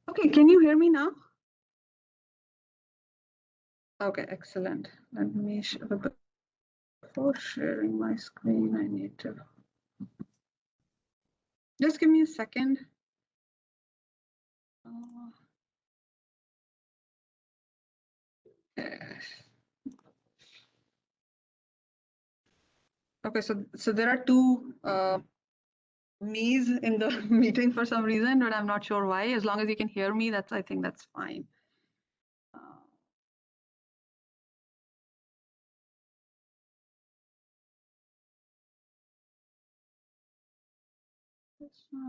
Okay, can you hear me now? Okay, excellent. Let me before sharing my screen, I need to just give me a second. Okay, so there are two me's in the meeting for some reason, but I'm not sure why. As long as you can hear me, I think that's fine.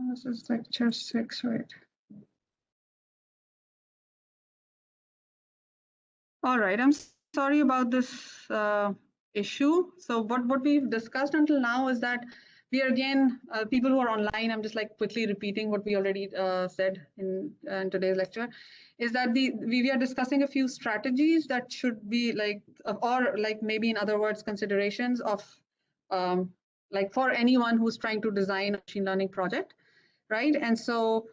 This is lecture 6, right? All right, I'm sorry about this issue. So what we've discussed until now is that we are again, people who are online, I'm just like quickly repeating what we already said in today's lecture, is that we are discussing a few strategies that should be like, or like maybe in other words, considerations of like for anyone who's trying to design a machine learning project, right? And so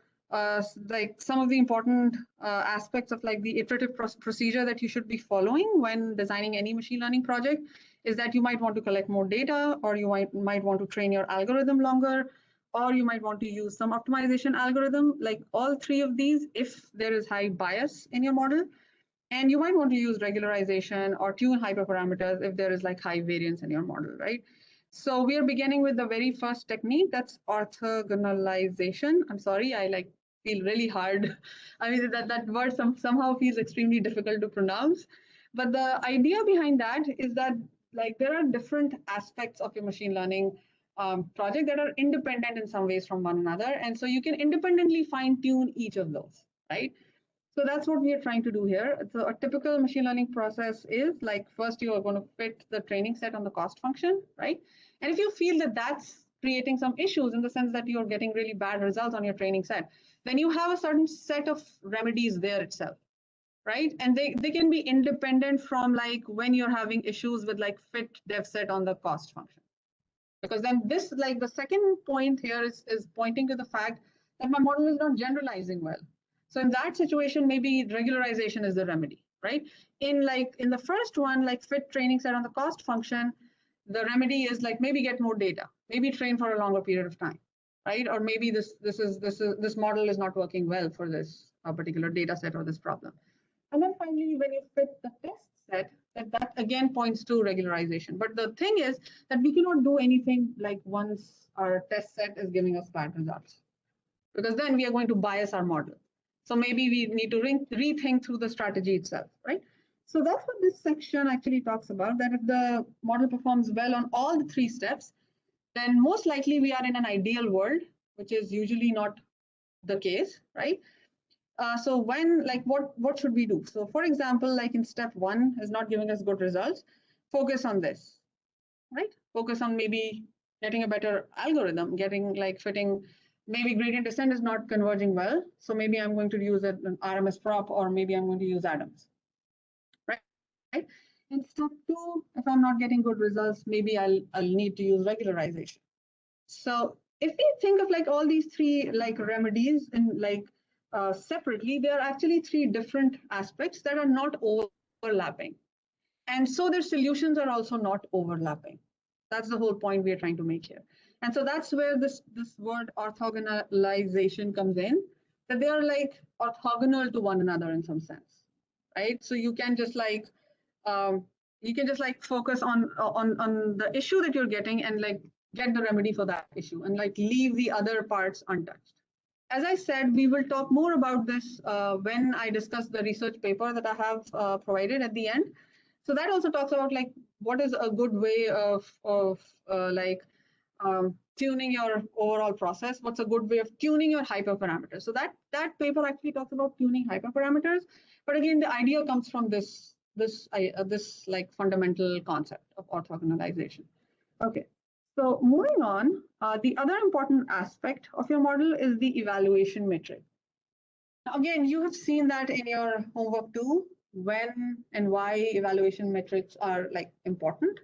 like some of the important aspects of like the iterative procedure that you should be following when designing any machine learning project is that you might want to collect more data, or you might want to train your algorithm longer, or you might want to use some optimization algorithm, like all three of these if there is high bias in your model. And you might want to use regularization or tune hyperparameters if there is like high variance in your model, right? So we are beginning with the very first technique, that's orthogonalization. I'm sorry, I like feel really hard. I mean, that word somehow feels extremely difficult to pronounce. But the idea behind that is that like there are different aspects of your machine learning project that are independent in some ways from one another. And so you can independently fine tune each of those, right? So that's what we are trying to do here. So a typical machine learning process is like first you are going to fit the training set on the cost function, right? And if you feel that that's creating some issues in the sense that you're getting really bad results on your training set, then you have a certain set of remedies there itself, right? And they can be independent from like when you're having issues with like fit dev set on the cost function. Because then this, like the second point here is pointing to the fact that my model is not generalizing well. So in that situation, maybe regularization is the remedy, right? In the first one, like fit training set on the cost function, the remedy is like maybe get more data, maybe train for a longer period of time, right? Or maybe this model is not working well for this particular data set or this problem. And then finally, when you fit the test set, that again points to regularization. But the thing is that we cannot do anything like once our test set is giving us bad results, because then we are going to bias our model. So maybe we need to rethink through the strategy itself, right? So that's what this section actually talks about, that if the model performs well on all the three steps, then most likely we are in an ideal world, which is usually not the case, right? So when, like, what should we do? So for example, like in step 1 is not giving us good results, focus on this, right? Focus on maybe getting a better algorithm, getting like fitting, maybe gradient descent is not converging well. So maybe I'm going to use an RMS prop, or maybe I'm going to use Adams, right? In step 2, if I'm not getting good results, maybe I'll need to use regularization. So if we think of like all these three like remedies and like separately, there are actually three different aspects that are not overlapping. And so their solutions are also not overlapping. That's the whole point we are trying to make here. And so that's where this word orthogonalization comes in, that they are like orthogonal to one another in some sense, right? So um, you can just like focus on the issue that you're getting and like get the remedy for that issue and like leave the other parts untouched. As I said, we will talk more about this when I discuss the research paper that I have provided at the end. So that also talks about like what is a good way of tuning your overall process. What's a good way of tuning your hyperparameters? So that paper actually talks about tuning hyperparameters. But again, the idea comes from this like fundamental concept of orthogonalization. Okay. So moving on, the other important aspect of your model is the evaluation matrix. Again, you have seen that in your homework too, when and why evaluation metrics are like important,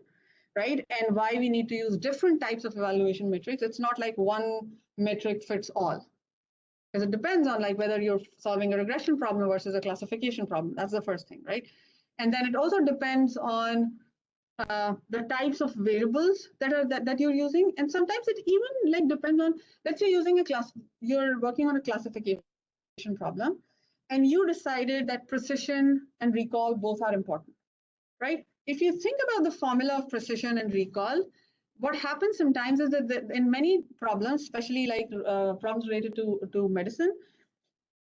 right? And why we need to use different types of evaluation metrics. It's not like one metric fits all, because it depends on like whether you're solving a regression problem versus a classification problem. That's the first thing, right? And then it also depends on the types of variables that you're using, and sometimes it even like depends on, let's say you're working on a classification problem, and you decided that precision and recall both are important, right? If you think about the formula of precision and recall, what happens sometimes is that in many problems, especially like problems related to medicine,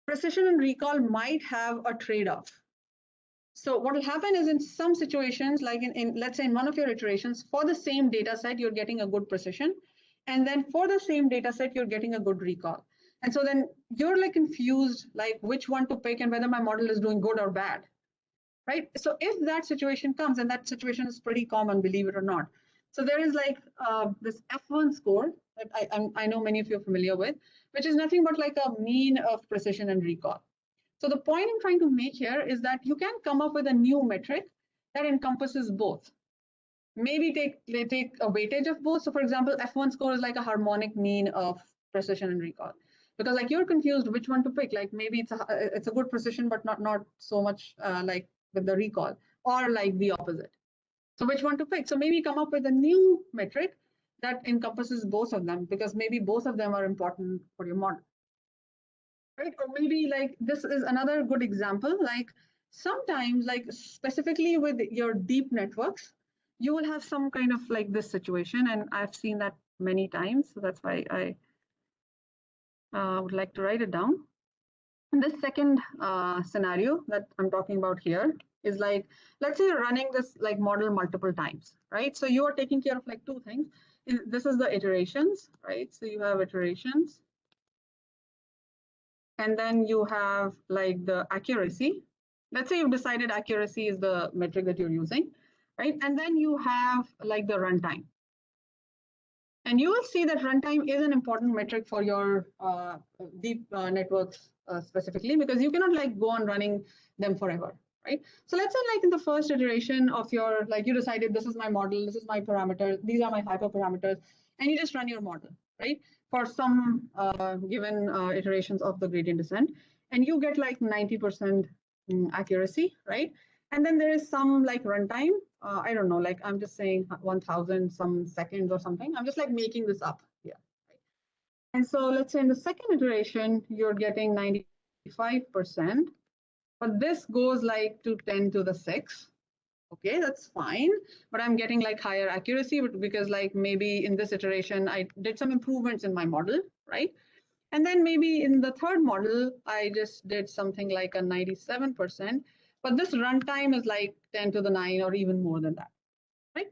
precision and recall might have a trade-off. So what will happen is in some situations, like in let's say in one of your iterations, for the same data set, you're getting a good precision. And then for the same data set, you're getting a good recall. And so then you're like confused, like which one to pick and whether my model is doing good or bad, right? So if that situation comes, and that situation is pretty common, believe it or not. So there is like this F1 score that I know many of you are familiar with, which is nothing but like a mean of precision and recall. So the point I'm trying to make here is that you can come up with a new metric that encompasses both. Maybe take a weightage of both. So for example, F1 score is like a harmonic mean of precision and recall. Because like you're confused which one to pick. Like maybe it's a good precision, but not so much like with the recall, or like the opposite. So which one to pick? So maybe come up with a new metric that encompasses both of them, because maybe both of them are important for your model. Right? Or maybe like this is another good example, like sometimes like specifically with your deep networks, you will have some kind of like this situation, and I've seen that many times. So that's why I would like to write it down. And this second scenario that I'm talking about here is like, let's say you're running this like model multiple times, right? So you are taking care of like two things. This is the iterations, right? So you have iterations, and then you have like the accuracy. Let's say you've decided accuracy is the metric that you're using, right? And then you have like the runtime. And you will see that runtime is an important metric for your deep networks specifically, because you cannot like go on running them forever, right? So let's say like in the first iteration of your, like you decided this is my model, this is my parameter, these are my hyperparameters, and you just run your model, right? For some given iterations of the gradient descent, and you get like 90% accuracy, right? And then there is some like runtime. I don't know, like I'm just saying 1000 some seconds or something. I'm just like making this up here. Right? And so let's say in the second iteration, you're getting 95%, but this goes like to 10 to the 6. Okay, that's fine, but I'm getting like higher accuracy because like maybe in this iteration, I did some improvements in my model, right? And then maybe in the third model, I just did something like a 97%, but this runtime is like 10 to the 9 or even more than that, right?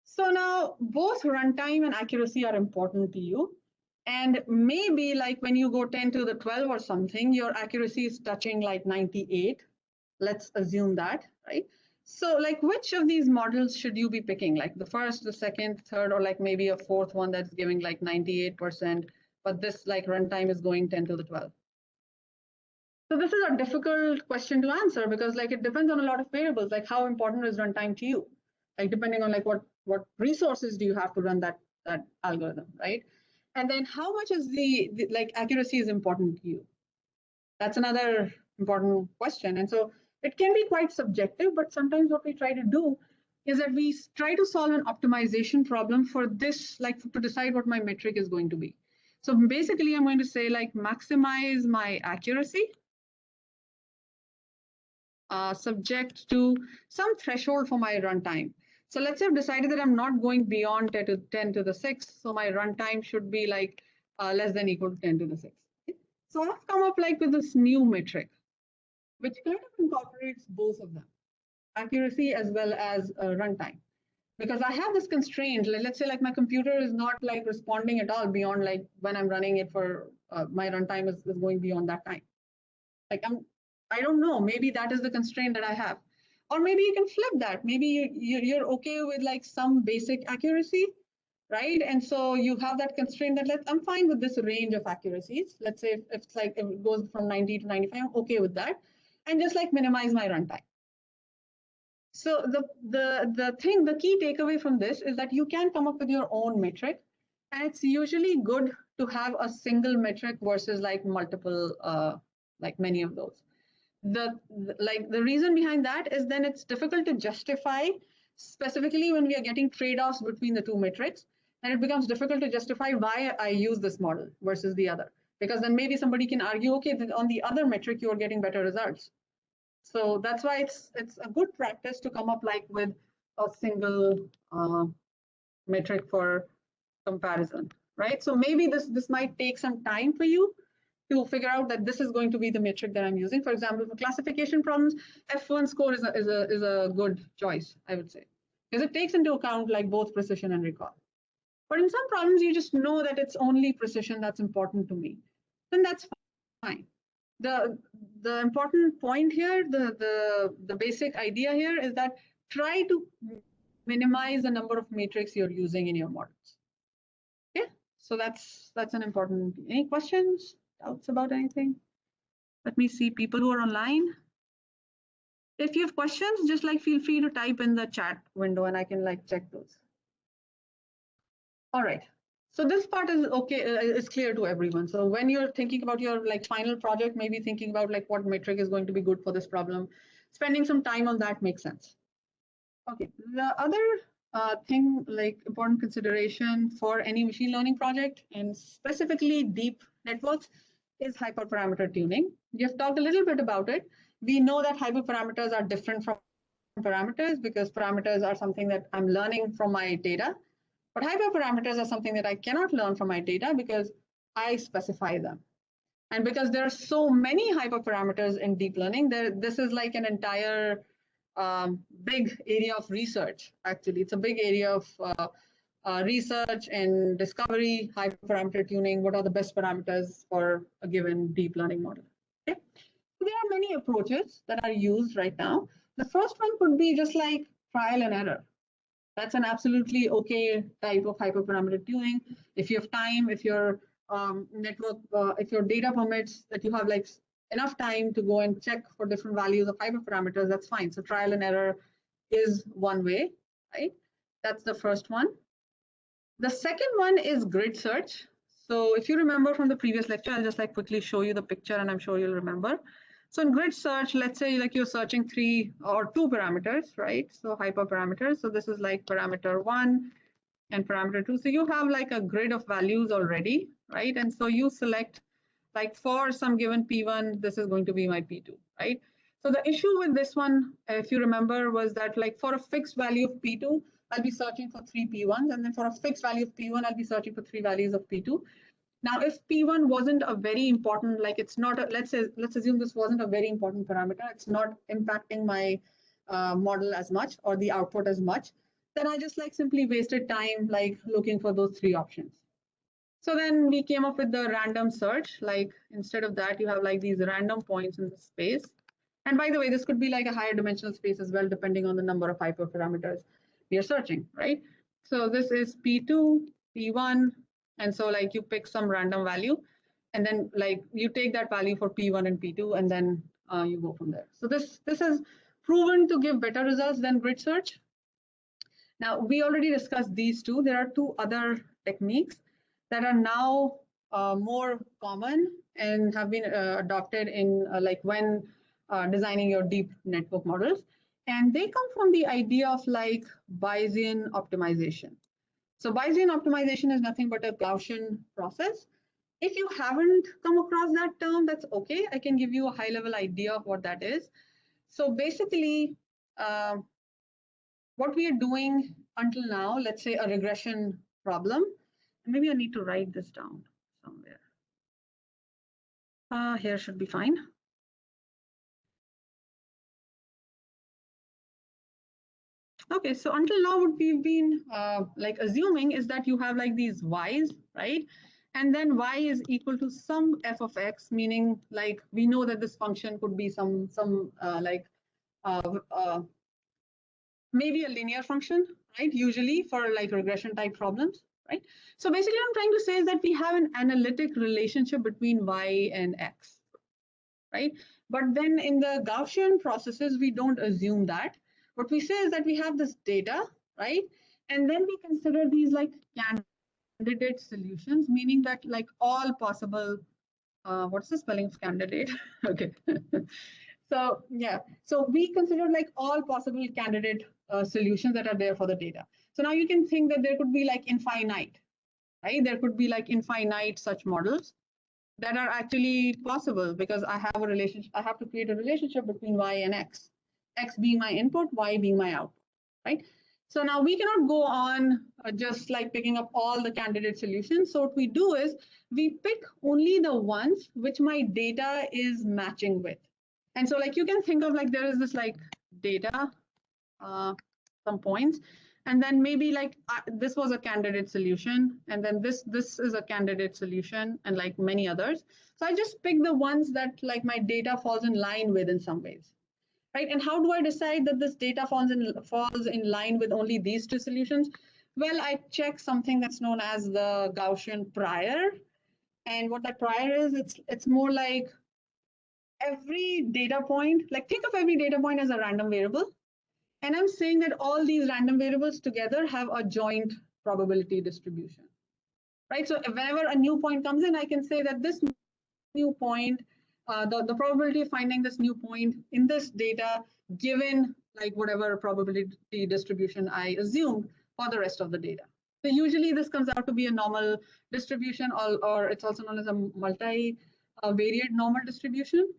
So now both runtime and accuracy are important to you. And maybe like when you go 10 to the 12 or something, your accuracy is touching like 98. Let's assume that, right? So like which of these models should you be picking? Like the first, the second, third, or like maybe a fourth one that's giving like 98%, but this like runtime is going 10 to the 12. So this is a difficult question to answer because like it depends on a lot of variables, like how important is runtime to you? Like depending on like what resources do you have to run that algorithm, right? And then how much is the like accuracy is important to you? That's another important question. And so it can be quite subjective, but sometimes what we try to do is that we try to solve an optimization problem for this, like to decide what my metric is going to be. So basically, I'm going to say like maximize my accuracy subject to some threshold for my runtime. So let's say I've decided that I'm not going beyond 10 to the 6. So my runtime should be like less than equal to 10 to the 6. So I've come up like with this new metric, which kind of incorporates both of them, accuracy as well as runtime. Because I have this constraint, let's say like my computer is not like responding at all beyond like when I'm running it for my runtime is going beyond that time. Like I don't know, maybe that is the constraint that I have. Or maybe you can flip that. Maybe you're okay with like some basic accuracy, right? And so you have that constraint that I'm fine with this range of accuracies. Let's say if it's like if it goes from 90 to 95, I'm okay with that. And just like minimize my runtime. So the key takeaway from this is that you can come up with your own metric And it's usually good to have a single metric versus like multiple, like many of those. The reason behind that is then it's difficult to justify, specifically when we are getting trade-offs between the two metrics, and it becomes difficult to justify why I use this model versus the other, because then maybe somebody can argue, okay, on the other metric you are getting better results. So that's why it's a good practice to come up like with a single metric for comparison, right? So maybe this might take some time for you to figure out that this is going to be the metric that I'm using. For example, for classification problems, F1 score is a good choice, I would say, because it takes into account like both precision and recall. But in some problems, you just know that it's only precision that's important to me. Then that's fine. The important point here, the basic idea here is that try to minimize the number of matrix you're using in your models. Okay, so that's an important. Any questions, doubts about anything? Let me see people who are online. If you have questions, just like feel free to type in the chat window and I can like check those. All right. So this part is okay, is clear to everyone. So when you're thinking about your like final project, maybe thinking about like what metric is going to be good for this problem, spending some time on that makes sense. Okay, the other thing, like important consideration for any machine learning project and specifically deep networks is hyperparameter tuning. We have talked a little bit about it. We know that hyperparameters are different from parameters because parameters are something that I'm learning from my data. But hyperparameters are something that I cannot learn from my data because I specify them. And because there are so many hyperparameters in deep learning, this is like an entire big area of research, actually. It's a big area of research and discovery, hyperparameter tuning, what are the best parameters for a given deep learning model. Okay? So there are many approaches that are used right now. The first one could be just like trial and error. That's an absolutely okay type of hyperparameter tuning. If you have time, if your network, if your data permits that you have like enough time to go and check for different values of hyperparameters, that's fine. So trial and error is one way, right? That's the first one. The second one is grid search. So if you remember from the previous lecture, I'll just like quickly show you the picture and I'm sure you'll remember. So in grid search, let's say like you're searching 3 or 2 parameters, right? So hyperparameters. So this is like parameter 1 and parameter 2. So you have like a grid of values already, right? And so you select like for some given P1, this is going to be my P2, right? So the issue with this one, if you remember, was that like for a fixed value of P2, I'll be searching for 3 P1s, and then for a fixed value of P1, I'll be searching for 3 values of P2. Now, if P1 wasn't a very important, like it's not, let's assume this wasn't a very important parameter, it's not impacting my model as much or the output as much, then I just like simply wasted time like looking for those 3 options. So then we came up with the random search, like instead of that, you have like these random points in the space. And by the way, this could be like a higher dimensional space as well, depending on the number of hyperparameters we are searching, right? So this is P2, P1, and so like you pick some random value, and then like you take that value for P1 and P2, and then you go from there. So this has proven to give better results than grid search. Now, we already discussed these two. There are 2 other techniques that are now more common and have been adopted in like when designing your deep network models. And they come from the idea of like Bayesian optimization. So Bayesian optimization is nothing but a Gaussian process. If you haven't come across that term, that's okay. I can give you a high level idea of what that is. So basically, what we are doing until now, let's say a regression problem, and maybe I need to write this down somewhere. Here should be fine. Okay, so until now what we've been like assuming is that you have like these y's, right? And then y is equal to some f of x, meaning like we know that this function could be some like maybe a linear function, right? Usually for like regression type problems, right? So basically what I'm trying to say is that we have an analytic relationship between y and x, right? But then in the Gaussian processes, we don't assume that. What we say is that we have this data, right? And then we consider these like candidates candidate solutions, meaning that like all possible, what's the spelling of candidate? Okay. So yeah, so we consider like all possible candidate solutions that are there for the data. So now you can think that there could be like infinite, right? There could be like infinite such models that are actually possible because I have a relationship. I have to create a relationship between y and x being my input, y being my output, right? So now we cannot go on just like picking up all the candidate solutions. So what we do is we pick only the ones which my data is matching with. And so like you can think of like there is this like data, some points, and then maybe like this was a candidate solution, and then this is a candidate solution, and like many others. So I just pick the ones that like my data falls in line with in some ways, right? And how do I decide that this data falls in line with only these two solutions? Well, I check something that's known as the Gaussian prior. And what that prior is, it's more like every data point, like think of every data point as a random variable. And I'm saying that all these random variables together have a joint probability distribution, right? So whenever a new point comes in, I can say that this new point, the probability of finding this new point in this data, given like whatever probability distribution I assumed for the rest of the data. So usually this comes out to be a normal distribution, or it's also known as a multivariate normal distribution.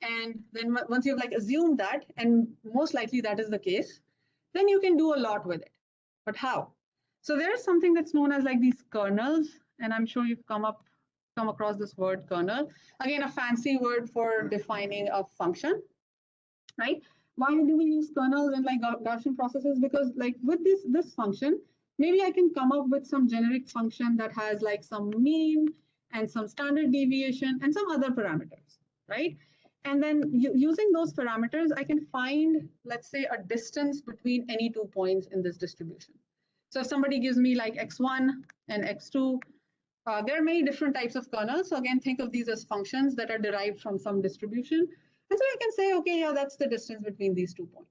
And then once you've like assumed that, and most likely that is the case, then you can do a lot with it. But how? So there's something that's known as like these kernels, and I'm sure you've come across this word kernel. Again, a fancy word for defining a function, right? Why do we use kernels and like Gaussian processes? Because like with this function, maybe I can come up with some generic function that has like some mean and some standard deviation and some other parameters, right? And then using those parameters, I can find, let's say, a distance between any 2 points in this distribution. So if somebody gives me like x1 and x2, there are many different types of kernels. So again, think of these as functions that are derived from some distribution. And so I can say, okay, yeah, that's the distance between these 2 points,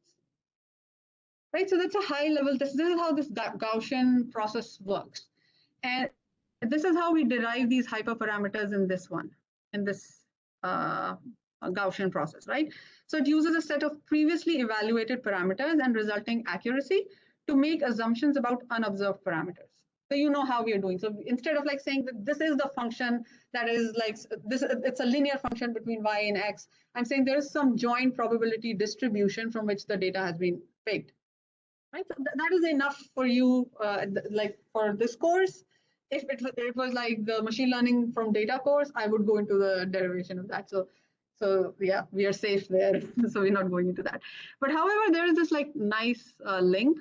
right? So that's a high level. This is how this Gaussian process works. And this is how we derive these hyperparameters in this one, in this Gaussian process, right? So it uses a set of previously evaluated parameters and resulting accuracy to make assumptions about unobserved parameters. So you know how we are doing. So instead of like saying that this is the function that is like this, it's a linear function between y and x, I'm saying there is some joint probability distribution from which the data has been picked. Right, so that is enough for you, like for this course. If it was like the machine learning from data course, I would go into the derivation of that. So yeah, we are safe there. So we're not going into that. But however, there is this like nice link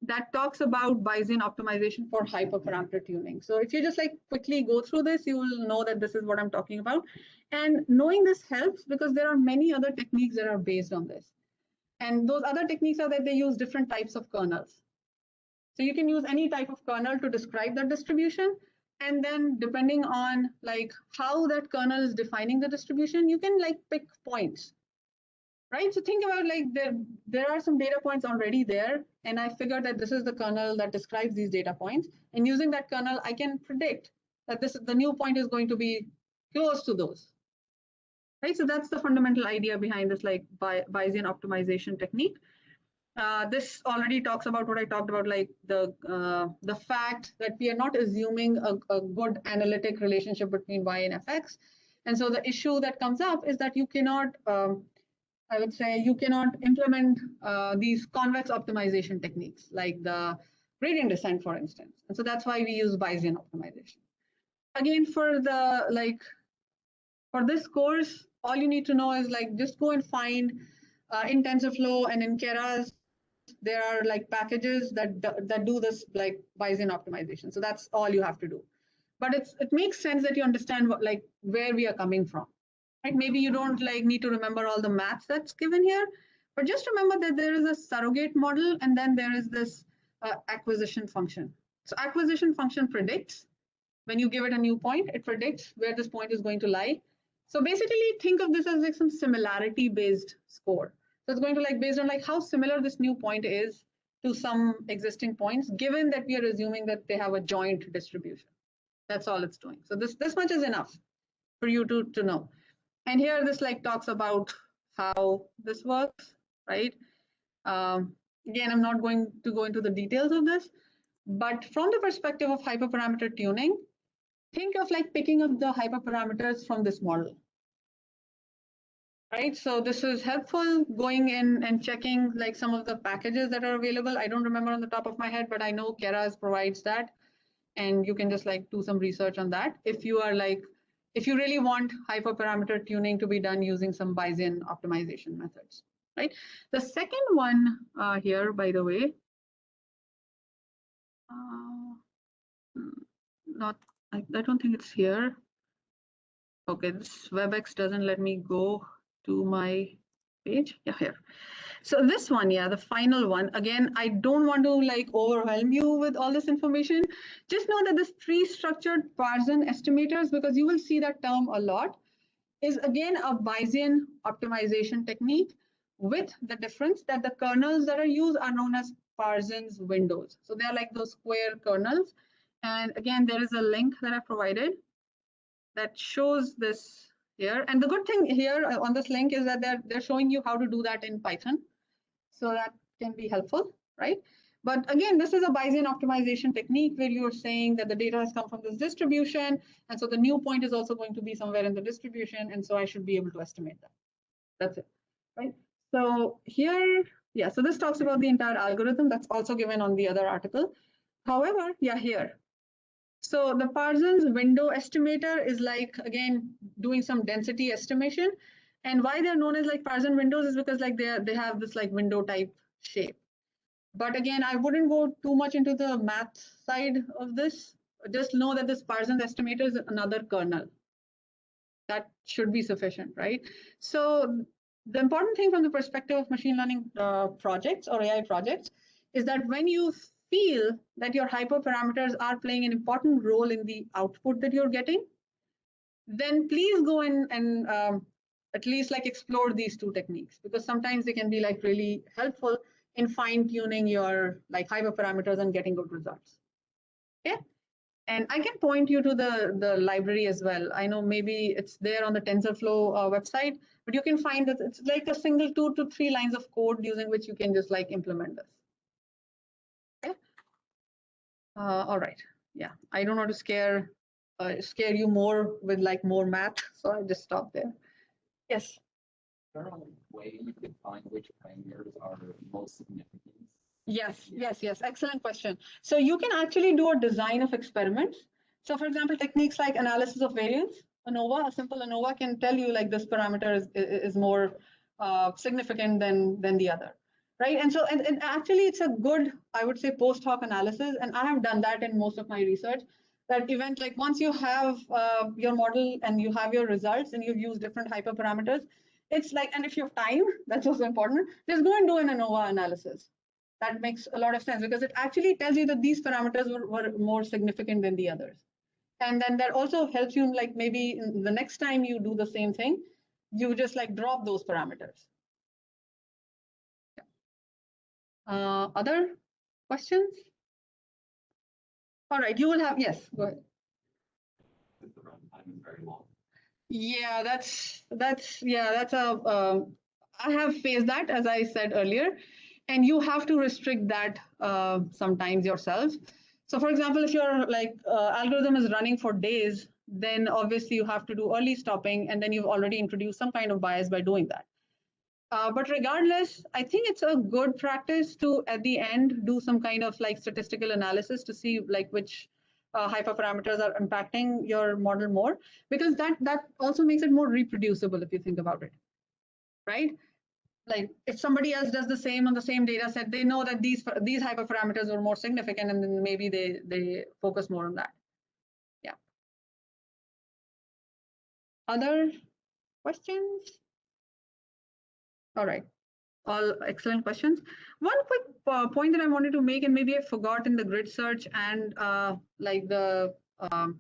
that talks about Bayesian optimization for hyperparameter tuning. So if you just like quickly go through this, you will know that this is what I'm talking about. And knowing this helps because there are many other techniques that are based on this. And those other techniques are that they use different types of kernels. So you can use any type of kernel to describe that distribution. And then depending on like how that kernel is defining the distribution, you can like pick points, right? So think about like there are some data points already there. And I figured that this is the kernel that describes these data points. And using that kernel, I can predict that the new point is going to be close to those. Right, so that's the fundamental idea behind this like Bayesian optimization technique. This already talks about what I talked about, like the fact that we are not assuming a good analytic relationship between y and fx. And so the issue that comes up is that you cannot, I would say, you cannot implement these convex optimization techniques like the gradient descent, for instance. And so that's why we use Bayesian optimization. Again, for this course, all you need to know is like just go and find in TensorFlow and in Keras, there are like packages that do this like Bayesian optimization. So that's all you have to do. But it makes sense that you understand what, like where we are coming from, right? Maybe you don't like need to remember all the maths that's given here, but just remember that there is a surrogate model and then there is this acquisition function. So acquisition function predicts when you give it a new point, it predicts where this point is going to lie. So basically think of this as like some similarity based score. So it's going to like based on like how similar this new point is to some existing points, given that we are assuming that they have a joint distribution. That's all it's doing. So this much is enough for you to know. And here this like talks about how this works, right? Again, I'm not going to go into the details of this, but from the perspective of hyperparameter tuning, think of like picking up the hyperparameters from this model. Right, so this is helpful going in and checking like some of the packages that are available. I don't remember on the top of my head, but I know Keras provides that, and you can just like do some research on that if you are like, if you really want hyperparameter tuning to be done using some Bison optimization methods, right? The second one here, by the way, not, I don't think it's here. Okay, this WebEx doesn't let me go to my page. Yeah, here. So this one, yeah, the final one, again, I don't want to like overwhelm you with all this information. Just know that this tree-structured Parson estimators, because you will see that term a lot, is again a Bayesian optimization technique, with the difference that the kernels that are used are known as Parsons windows. So they are like those square kernels. And again, there is a link that I provided that shows this here. And the good thing here on this link is that they're showing you how to do that in Python. So that can be helpful, right? But again, this is a Bayesian optimization technique where you're saying that the data has come from this distribution. And so the new point is also going to be somewhere in the distribution. And so I should be able to estimate that. That's it, right? So here, yeah, so this talks about the entire algorithm. That's also given on the other article. However, yeah, here. So the Parsons window estimator is like, again, doing some density estimation. And why they're known as like Parson windows is because like they have this like window type shape. But again, I wouldn't go too much into the math side of this. Just know that this Parsons estimator is another kernel. That should be sufficient, right? So the important thing from the perspective of machine learning projects or AI projects is that when you feel that your hyperparameters are playing an important role in the output that you're getting, then please go in and at least like explore these two techniques, because sometimes they can be like really helpful in fine tuning your like hyperparameters and getting good results. Okay. And I can point you to the library as well. I know maybe it's there on the TensorFlow website, but you can find that it's like a single 2 to 3 lines of code using which you can just like implement this. Okay. All right. Yeah, I don't want to scare you more with like more math, so I just stopped there. Yes. Is there a way you could find which parameters are most significant? Yes. Excellent question. So you can actually do a design of experiments. So for example, techniques like analysis of variance, ANOVA, a simple ANOVA can tell you like this parameter is more significant than the other, right? And so and actually it's a good, I would say, post hoc analysis. And I have done that in most of my research. That event, like once you have your model and you have your results and you've used different hyperparameters, it's like, and if you have time, that's also important, just go and do an ANOVA analysis. That makes a lot of sense because it actually tells you that these parameters were more significant than the others. And then that also helps you, like maybe the next time you do the same thing, you just like drop those parameters. Other questions? All right, you will have, yes, go ahead. The runtime is very long. Yeah, that's a, I have faced that, as I said earlier, and you have to restrict that sometimes yourself. So for example, if your like algorithm is running for days, then obviously you have to do early stopping, and then you've already introduced some kind of bias by doing that. But regardless, I think it's a good practice to, at the end, do some kind of like statistical analysis to see like which hyperparameters are impacting your model more, because that also makes it more reproducible if you think about it, right? Like if somebody else does the same on the same data set, they know that these hyperparameters are more significant, and then maybe they focus more on that. Yeah. Other questions? All right. All excellent questions. One quick point that I wanted to make, and maybe I forgot in the grid search and like the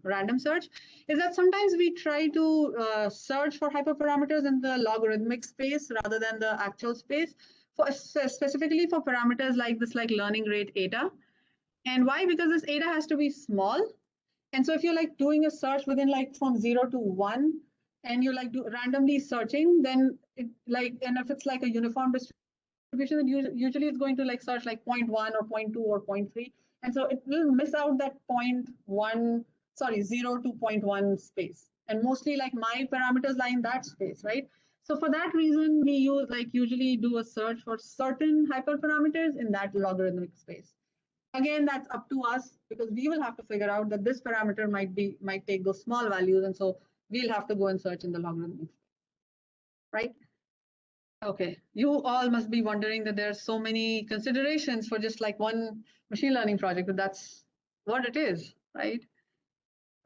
random search, is that sometimes we try to search for hyperparameters in the logarithmic space rather than the actual space. specifically for parameters like this, like learning rate eta. And why? Because this eta has to be small. And so if you're like doing a search within like from 0 to 1, and you're like randomly searching, then it like, and if it's like a uniform distribution, then usually it's going to like search like 0.1 or 0.2 or 0.3. And so it will miss out that 0.1, sorry, 0 to 0.1 space. And mostly like my parameters lie in that space, right? So for that reason, we use like usually do a search for certain hyperparameters in that logarithmic space. Again, that's up to us because we will have to figure out that this parameter might take those small values, and so we'll have to go and search in the logarithmic, right? Okay, you all must be wondering that there are so many considerations for just like one machine learning project, but that's what it is, right?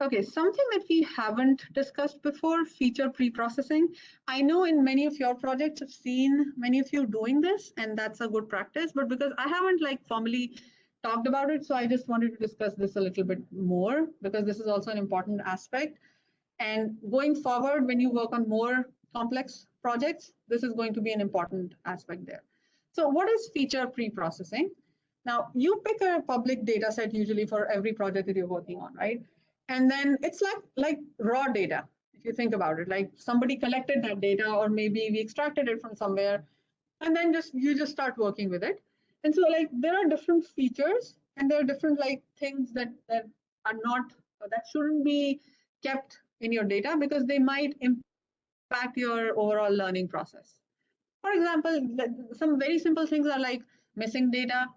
Okay, something that we haven't discussed before, feature pre-processing. I know in many of your projects, I've seen many of you doing this, and that's a good practice, but because I haven't like formally talked about it, so I just wanted to discuss this a little bit more because this is also an important aspect. And going forward, when you work on more complex projects, this is going to be an important aspect there. So what is feature pre-processing? Now, you pick a public data set usually for every project that you're working on, right? And then it's like raw data, if you think about it, like somebody collected that data, or maybe we extracted it from somewhere, and then you just start working with it. And so like there are different features, and there are different like things that are not, that shouldn't be kept in your data because they might impact your overall learning process. For example, some very simple things are like missing data,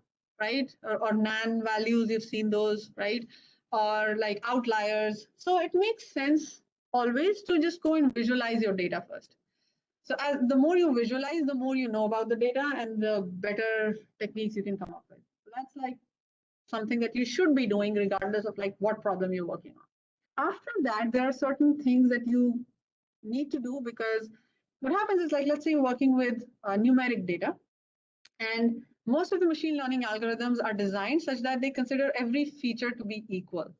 right? Or NaN values, you've seen those, right? Or like outliers. So it makes sense always to just go and visualize your data first. So as the more you visualize, the more you know about the data and the better techniques you can come up with. So that's like something that you should be doing regardless of like what problem you're working on. After that, there are certain things that you need to do because what happens is like, let's say you're working with numeric data, and most of the machine learning algorithms are designed such that they consider every feature to be equal.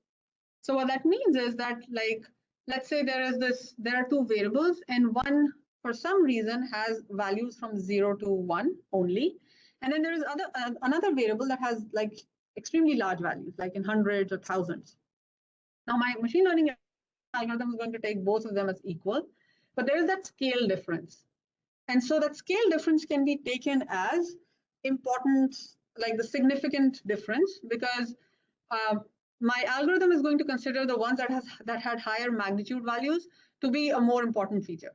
So what that means is that like, let's say there are two variables, and one for some reason has values from 0 to 1 only. And then there is another variable that has like extremely large values, like in hundreds or thousands. Now my machine learning algorithm is going to take both of them as equal, but there is that scale difference. And so that scale difference can be taken as important, like the significant difference, because my algorithm is going to consider the ones that had higher magnitude values to be a more important feature.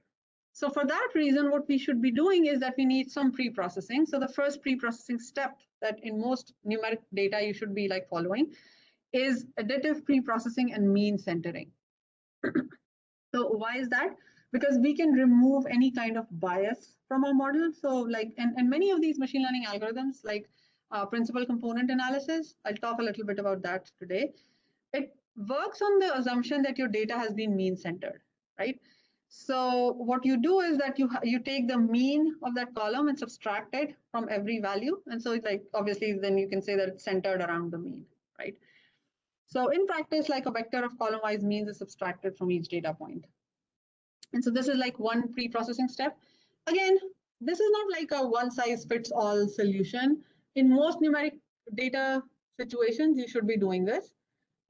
So for that reason, what we should be doing is that we need some pre-processing. So the first pre-processing step that in most numeric data you should be like following is additive pre-processing and mean centering. So why is that? Because we can remove any kind of bias from our model. So like, and many of these machine learning algorithms, like principal component analysis, I'll talk a little bit about that today. It works on the assumption that your data has been mean centered, right? So what you do is that you take the mean of that column and subtract it from every value. And so it's like, obviously, then you can say that it's centered around the mean, right? So in practice, like a vector of column-wise means is subtracted from each data point. And so this is like one pre-processing step. Again, this is not like a one-size-fits-all solution. In most numeric data situations, you should be doing this.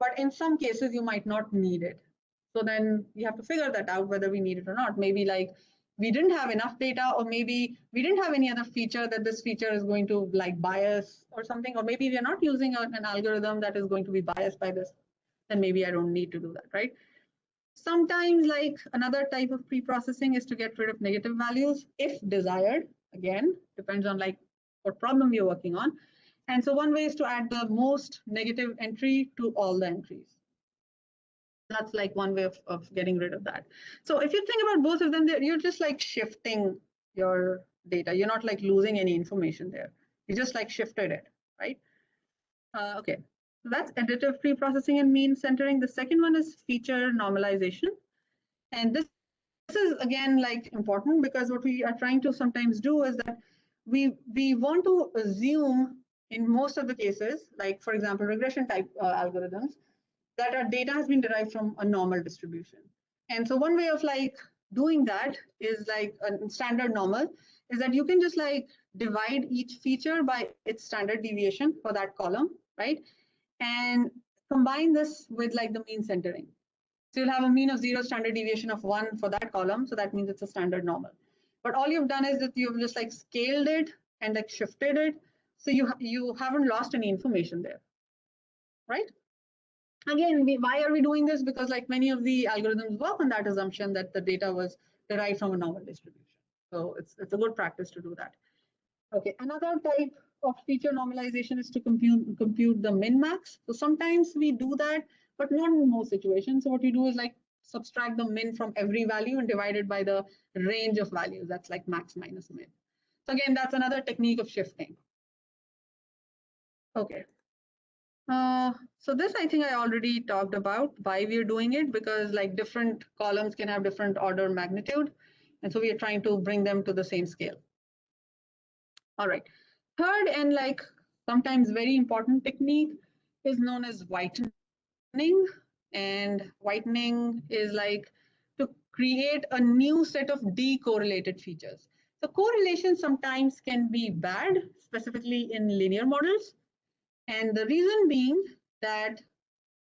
But in some cases, you might not need it. So then you have to figure that out whether we need it or not. Maybe like we didn't have enough data, or maybe we didn't have any other feature that this feature is going to like bias or something, or maybe we are not using an algorithm that is going to be biased by this. Then maybe I don't need to do that, right? Sometimes like another type of pre-processing is to get rid of negative values if desired. Again, depends on like what problem you're working on. And so one way is to add the most negative entry to all the entries. That's like one way of getting rid of that. So if you think about both of them, you're just like shifting your data. You're not like losing any information there. You just like shifted it, right? Okay, so that's additive pre-processing and mean centering. The second one is feature normalization. And this is again like important because what we are trying to sometimes do is that we want to assume in most of the cases, like for example, regression type algorithms, that our data has been derived from a normal distribution. And so one way of like doing that is like a standard normal, is that you can just like divide each feature by its standard deviation for that column, right? And combine this with like the mean centering. So you'll have a mean of 0, standard deviation of 1 for that column. So that means it's a standard normal. But all you've done is that you've just like scaled it and like shifted it. So you haven't lost any information there, right? Again, why are we doing this? Because like many of the algorithms work on that assumption that the data was derived from a normal distribution. So it's a good practice to do that. Okay, another type of feature normalization is to compute the min max. So sometimes we do that, but not in most situations. So what you do is like subtract the min from every value and divide it by the range of values. That's like max minus min. So again, that's another technique of shifting. Okay. So this I think I already talked about why we're doing it, because like different columns can have different order magnitude. And so we are trying to bring them to the same scale. All right. Third and like sometimes very important technique is known as whitening. And whitening is like to create a new set of decorrelated features. So correlation sometimes can be bad, specifically in linear models. And the reason being that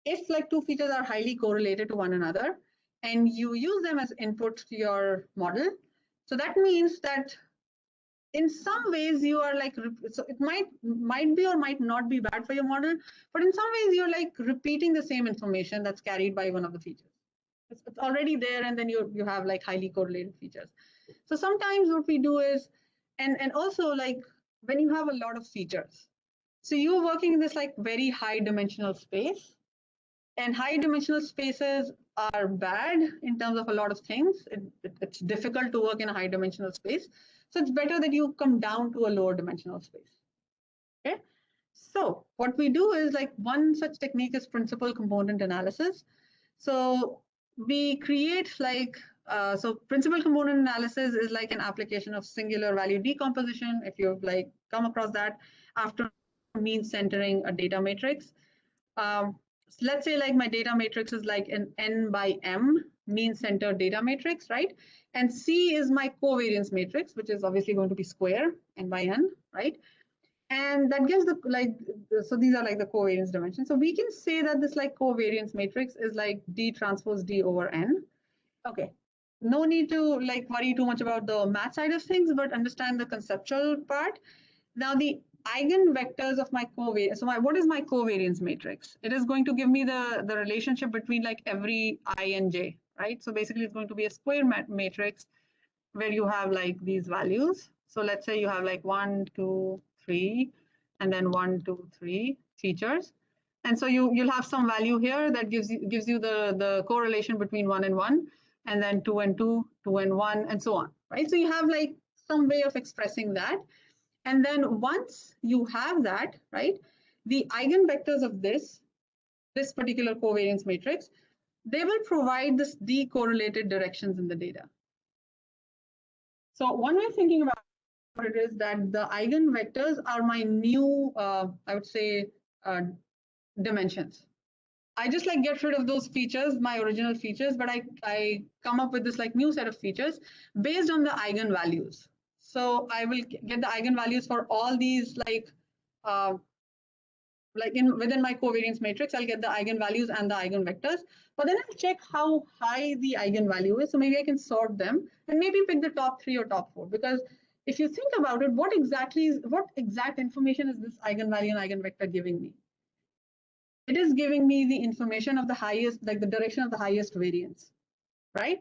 if like two features are highly correlated to one another and you use them as input to your model, so that means that in some ways you are like, so it might be or might not be bad for your model, but in some ways you're like repeating the same information that's carried by one of the features. It's already there, and then you have like highly correlated features. So sometimes what we do is, and also like when you have a lot of features, so you're working in this like very high dimensional space, and high dimensional spaces are bad in terms of a lot of things. It's difficult to work in a high dimensional space. So it's better that you come down to a lower dimensional space. Okay. So what we do is like one such technique is principal component analysis. So we create like, so principal component analysis is like an application of singular value decomposition. If you've like come across that after mean centering a data matrix. So let's say like my data matrix is like an n by m mean centered data matrix, right? And C is my covariance matrix, which is obviously going to be square n by n, right? And that gives the like, so these are like the covariance dimensions. So we can say that this like covariance matrix is like D transpose D over n. Okay. No need to like worry too much about the math side of things, but understand the conceptual part. Now the eigenvectors of my covariance, so what is my covariance matrix? It is going to give me the relationship between like every I and j, right? So basically it's going to be a square matrix where you have like these values. So let's say you have like 1, 2, 3, and then 1, 2, 3 features. And so you'll have some value here that gives you the correlation between 1 and 1, and then 2 and 2, 2 and 1, and so on, right? So you have like some way of expressing that. And then once you have that, right, the eigenvectors of this particular covariance matrix, they will provide this decorrelated directions in the data. So one way of thinking about it is that the eigenvectors are my new, I would say, dimensions. I just like get rid of those features, my original features, but I come up with this like new set of features based on the eigenvalues. So I will get the eigenvalues for all these uh, like within my covariance matrix, I'll get the eigenvalues and the eigenvectors, but then I'll check how high the eigenvalue is. So maybe I can sort them and maybe pick the top 3 or top 4, because if you think about it, what exact information is this eigenvalue and eigenvector giving me? It is giving me the information of the highest, like the direction of the highest variance, right?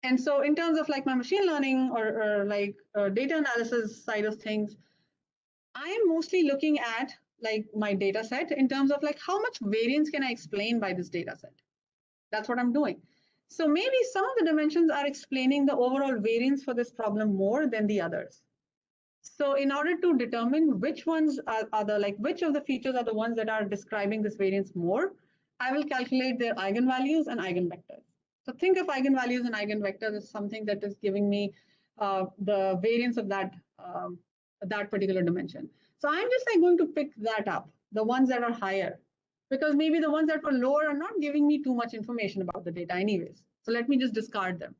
And so in terms of like my machine learning or like data analysis side of things, I am mostly looking at like my data set in terms of like how much variance can I explain by this data set? That's what I'm doing. So maybe some of the dimensions are explaining the overall variance for this problem more than the others. So in order to determine which ones are the, like which of the features are the ones that are describing this variance more, I will calculate their eigenvalues and eigenvectors. So think of eigenvalues and eigenvectors as something that is giving me the variance of that particular dimension. So I'm just like going to pick that up, the ones that are higher, because maybe the ones that were lower are not giving me too much information about the data anyways. So let me just discard them.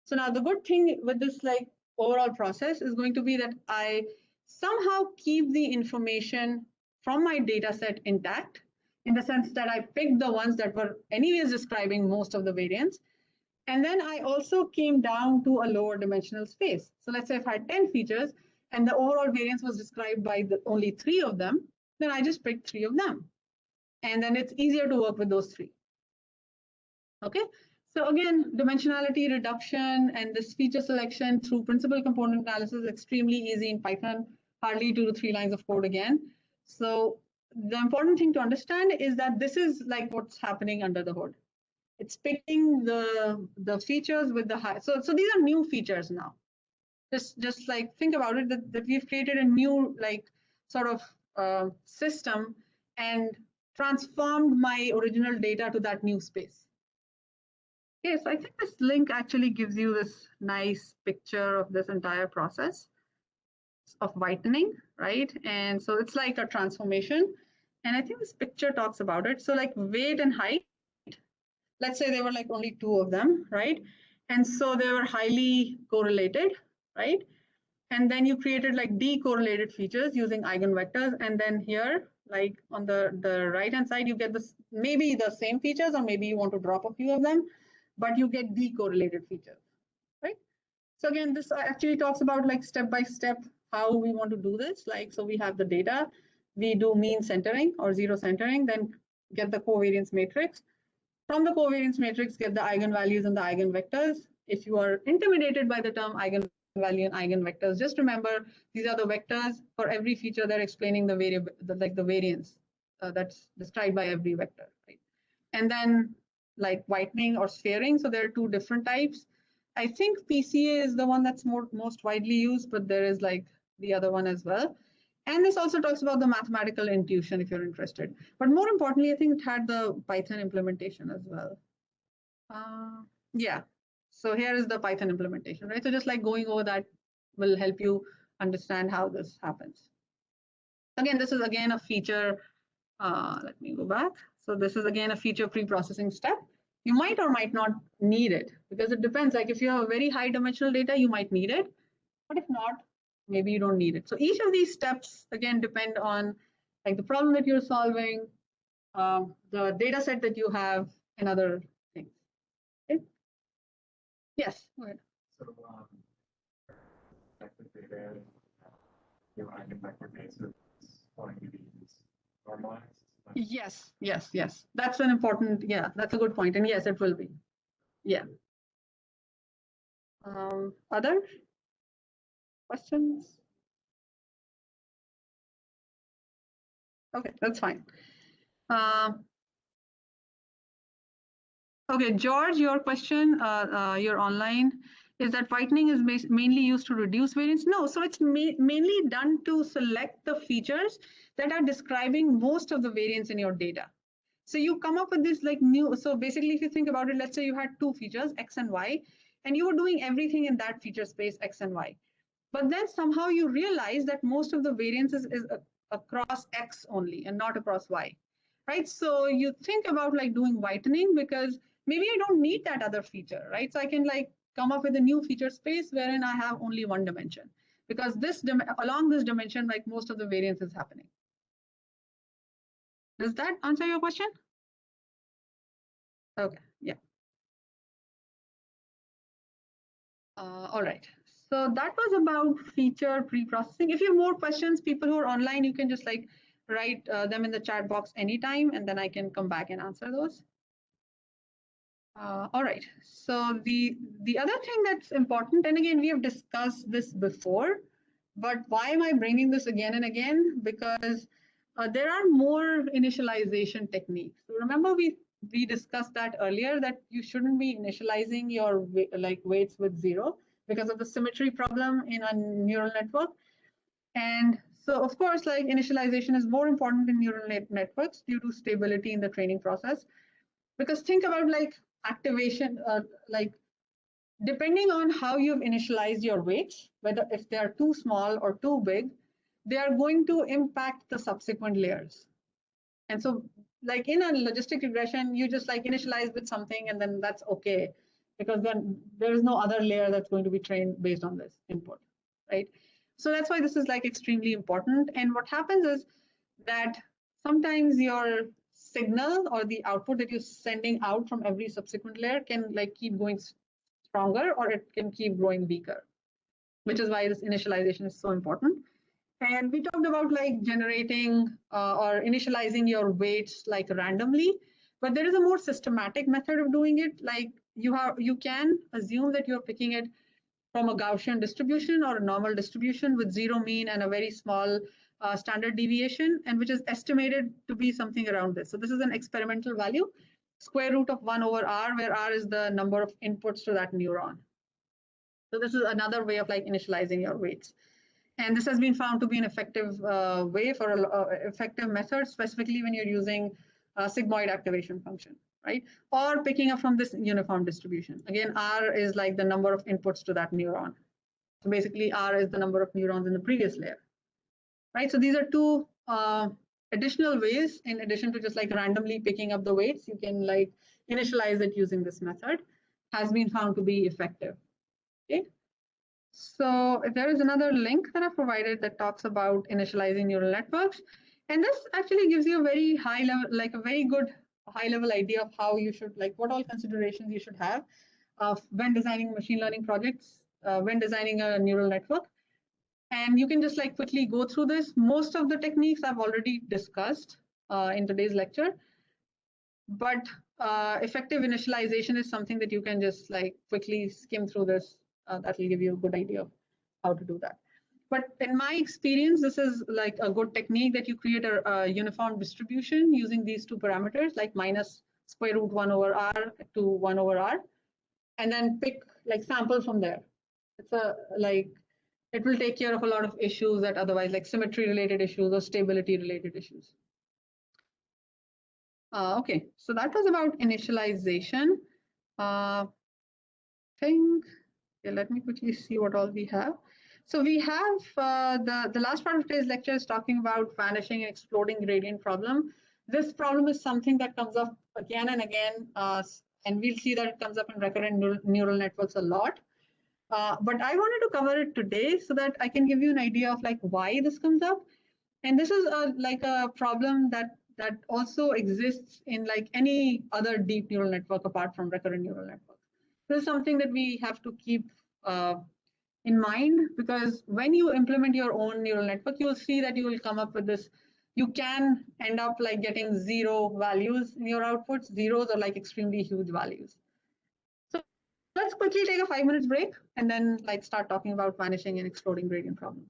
So now the good thing with this like overall process is going to be that I somehow keep the information from my data set intact, in the sense that I picked the ones that were anyways describing most of the variants. And then I also came down to a lower dimensional space. So let's say if I had 10 features and the overall variance was described by only 3 of them, then I just picked 3 of them. And then it's easier to work with those 3. Okay, so again, dimensionality reduction and this feature selection through principal component analysis is extremely easy in Python, hardly 2 to 3 lines of code again. So the important thing to understand is that this is like what's happening under the hood. It's picking the features with the high. So these are new features now. Just like think about it, that we've created a new like sort of system and transformed my original data to that new space. Okay, so I think this link actually gives you this nice picture of this entire process of whitening, right? And so it's like a transformation. And I think this picture talks about it. So like weight and height, let's say there were like only 2 of them, right? And so they were highly correlated, right? And then you created like decorrelated features using eigenvectors. And then here, like on the right-hand side, you get this maybe the same features, or maybe you want to drop a few of them, but you get decorrelated features, right? So again, this actually talks about like step-by-step how we want to do this. Like, so we have the data, we do mean centering or zero centering, then get the covariance matrix. From the covariance matrix, get the eigenvalues and the eigenvectors. If you are intimidated by the term eigenvalue and eigenvectors, just remember these are the vectors for every feature. They're explaining the variable, like the variance that's described by every vector, right? And then like whitening or sphering. So there are 2 different types. I think PCA is the one that's most widely used, but there is like the other one as well. And this also talks about the mathematical intuition if you're interested. But more importantly, I think it had the Python implementation as well. Yeah. So here is the Python implementation, right? So just like going over that will help you understand how this happens. Again, this is again a feature. Let me go back. So this is again a feature pre-processing step. You might or might not need it because it depends. Like if you have a very high dimensional data, you might need it. But if not, maybe you don't need it. So each of these steps, again, depend on like the problem that you're solving, the data set that you have, and other things. Okay? Yes, go ahead. So, vector data, your eigenvector base is going to be normalized. Yes, yes, yes. That's an important, yeah, that's a good point. And yes, it will be. Yeah. Other questions? Okay, that's fine. Okay, George, your question, you're online, is that whitening is mainly used to reduce variance? No, so it's mainly done to select the features that are describing most of the variance in your data. So you come up with this like new, so basically if you think about it, let's say you had 2 features, X and Y, and you were doing everything in that feature space, X and Y. But then somehow you realize that most of the variance is across X only and not across Y, right? So you think about like doing whitening because maybe I don't need that other feature, right? So I can like come up with a new feature space wherein I have only 1 dimension because along this dimension, like most of the variance is happening. Does that answer your question? Okay, yeah. All right. So that was about feature pre-processing. If you have more questions, people who are online, you can just like write them in the chat box anytime, and then I can come back and answer those. All right. So the other thing that's important, and again, we have discussed this before, but why am I bringing this again and again? Because there are more initialization techniques. So remember, we discussed that earlier that you shouldn't be initializing your like weights with 0 because of the symmetry problem in a neural network. And so, of course, like initialization is more important in neural networks due to stability in the training process. Because think about like activation, like depending on how you've initialized your weights, whether if they are too small or too big, they are going to impact the subsequent layers. And so like in a logistic regression, you just like initialize with something and then that's okay. because then there is no other layer that's going to be trained based on this input, right? So that's why this is like extremely important. And what happens is that sometimes your signal or the output that you're sending out from every subsequent layer can like keep going stronger, or it can keep growing weaker, which is why this initialization is so important. And we talked about like generating or initializing your weights like randomly, but there is a more systematic method of doing it. Like you can assume that you're picking it from a Gaussian distribution or a normal distribution with zero mean and a very small standard deviation, and which is estimated to be something around this. So this is an experimental value, square root of 1 over r, where r is the number of inputs to that neuron. So this is another way of like initializing your weights. And this has been found to be an effective way for an effective method, specifically when you're using a sigmoid activation function, right? Or picking up from this uniform distribution. Again, R is like the number of inputs to that neuron. So basically, R is the number of neurons in the previous layer, right? So these are two additional ways, in addition to just like randomly picking up the weights, you can like initialize it using this method, has been found to be effective, okay? So there is another link that I provided that talks about initializing neural networks. And this actually gives you a very high level, like a very good high level idea of how you should, like what all considerations you should have when designing machine learning projects, when designing a neural network. And you can just like quickly go through this. Most of the techniques I've already discussed in today's lecture, but effective initialization is something that you can just like quickly skim through this. That will give you a good idea of how to do that. But in my experience, this is like a good technique that you create a uniform distribution using these two parameters, like minus square root 1 over r to 1 over r, and then pick like sample from there. It's a like, it will take care of a lot of issues that otherwise like symmetry related issues or stability related issues. Okay, so that was about initialization. Think, okay, let me quickly see what all we have. So we have the last part of today's lecture is talking about vanishing and exploding gradient problem. This problem is something that comes up again and again, and we'll see that it comes up in recurrent neural networks a lot. But I wanted to cover it today so that I can give you an idea of like why this comes up. And this is like a problem that also exists in like any other deep neural network apart from recurrent neural networks. This is something that we have to keep in mind, because when you implement your own neural network, you will see that you will come up with this. You can end up like getting zero values in your outputs. Zeros are like extremely huge values. So let's quickly take a 5 minutes break and then like start talking about vanishing and exploding gradient problem.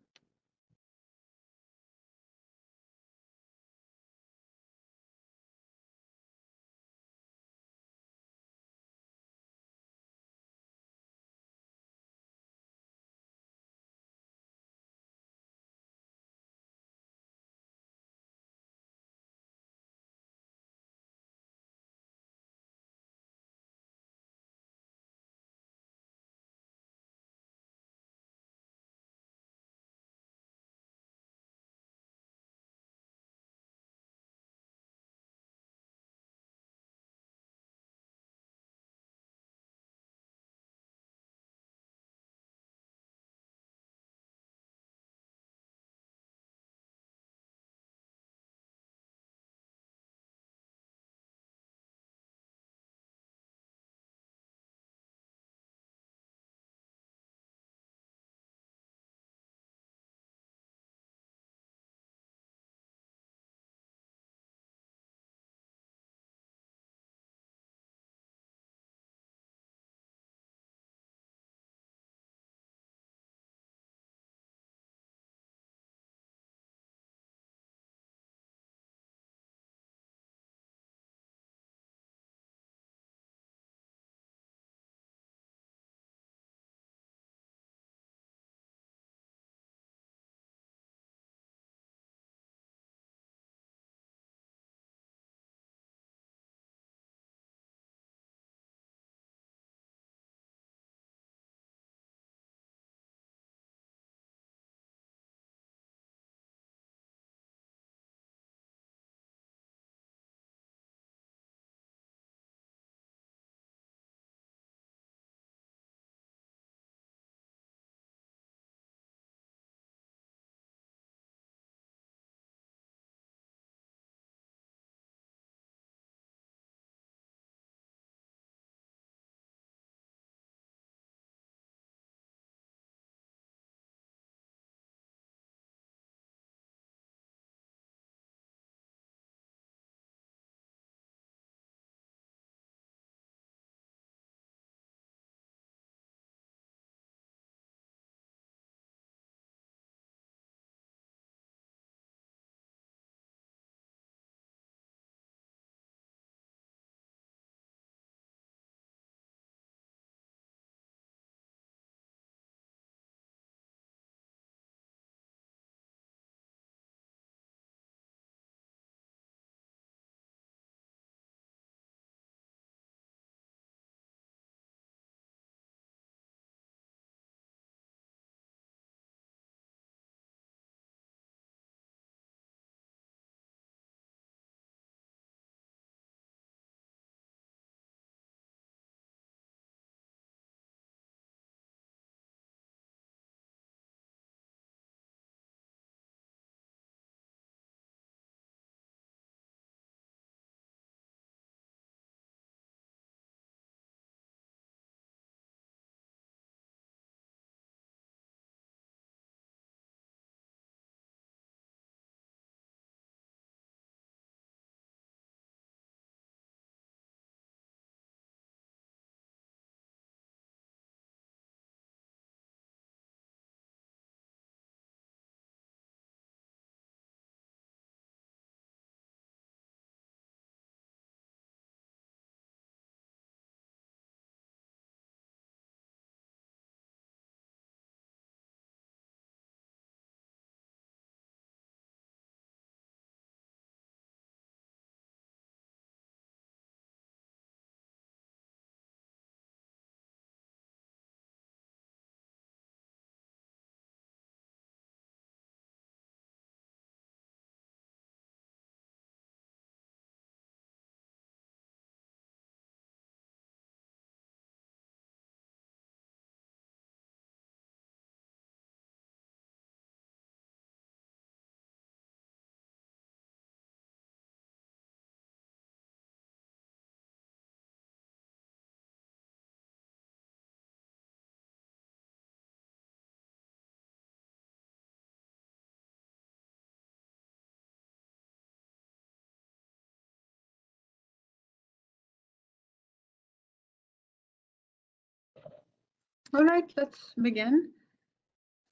All right, let's begin.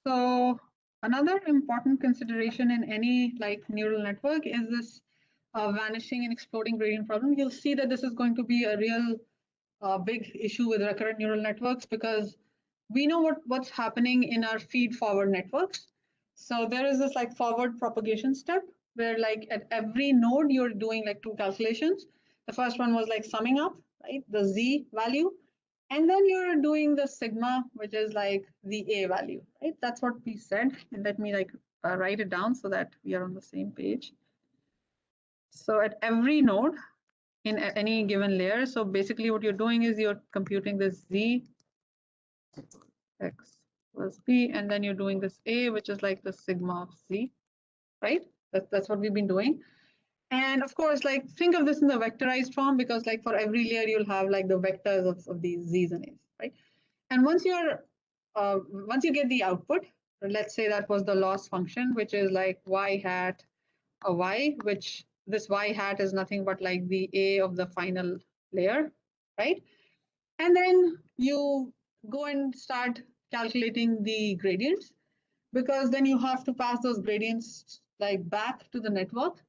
So another important consideration in any like neural network is this vanishing and exploding gradient problem. You'll see that this is going to be a real big issue with recurrent neural networks because we know what's happening in our feed forward networks. So there is this like forward propagation step where like at every node you're doing like two calculations. The first one was like summing up, right, the z value, and then you're doing the sigma, which is like the a value, right? That's what we said. And let me like write it down so that we are on the same page. So at every node in any given layer, so basically what you're doing is you're computing this z x plus b, and then you're doing this a, which is like the sigma of z, right? That's what we've been doing. And of course, like think of this in the vectorized form because like for every layer you'll have like the vectors of these z's and a's, right? And once you get the output, let's say that was the loss function, which is like y hat a y, which this y hat is nothing but like the a of the final layer, right? And then you go and start calculating the gradients because then you have to pass those gradients like back to the network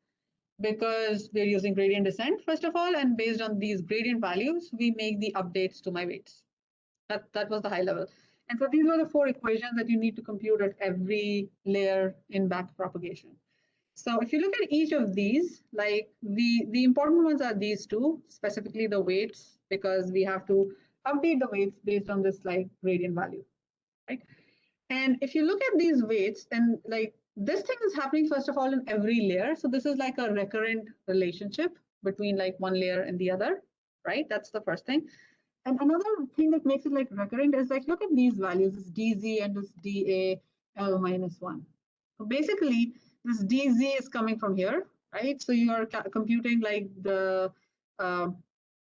because we're using gradient descent first of all, and based on these gradient values, we make the updates to my weights. That was the high level. And so these were the four equations that you need to compute at every layer in back propagation. So if you look at each of these, like the important ones are these two, specifically the weights, because we have to update the weights based on this like gradient value, right? And if you look at these weights, and like this thing is happening first of all in every layer. So this is like a recurrent relationship between like one layer and the other, right? That's the first thing. And another thing that makes it like recurrent is like, look at these values, this dz and this dal minus 1. So basically, this dz is coming from here, right? So you are computing like uh,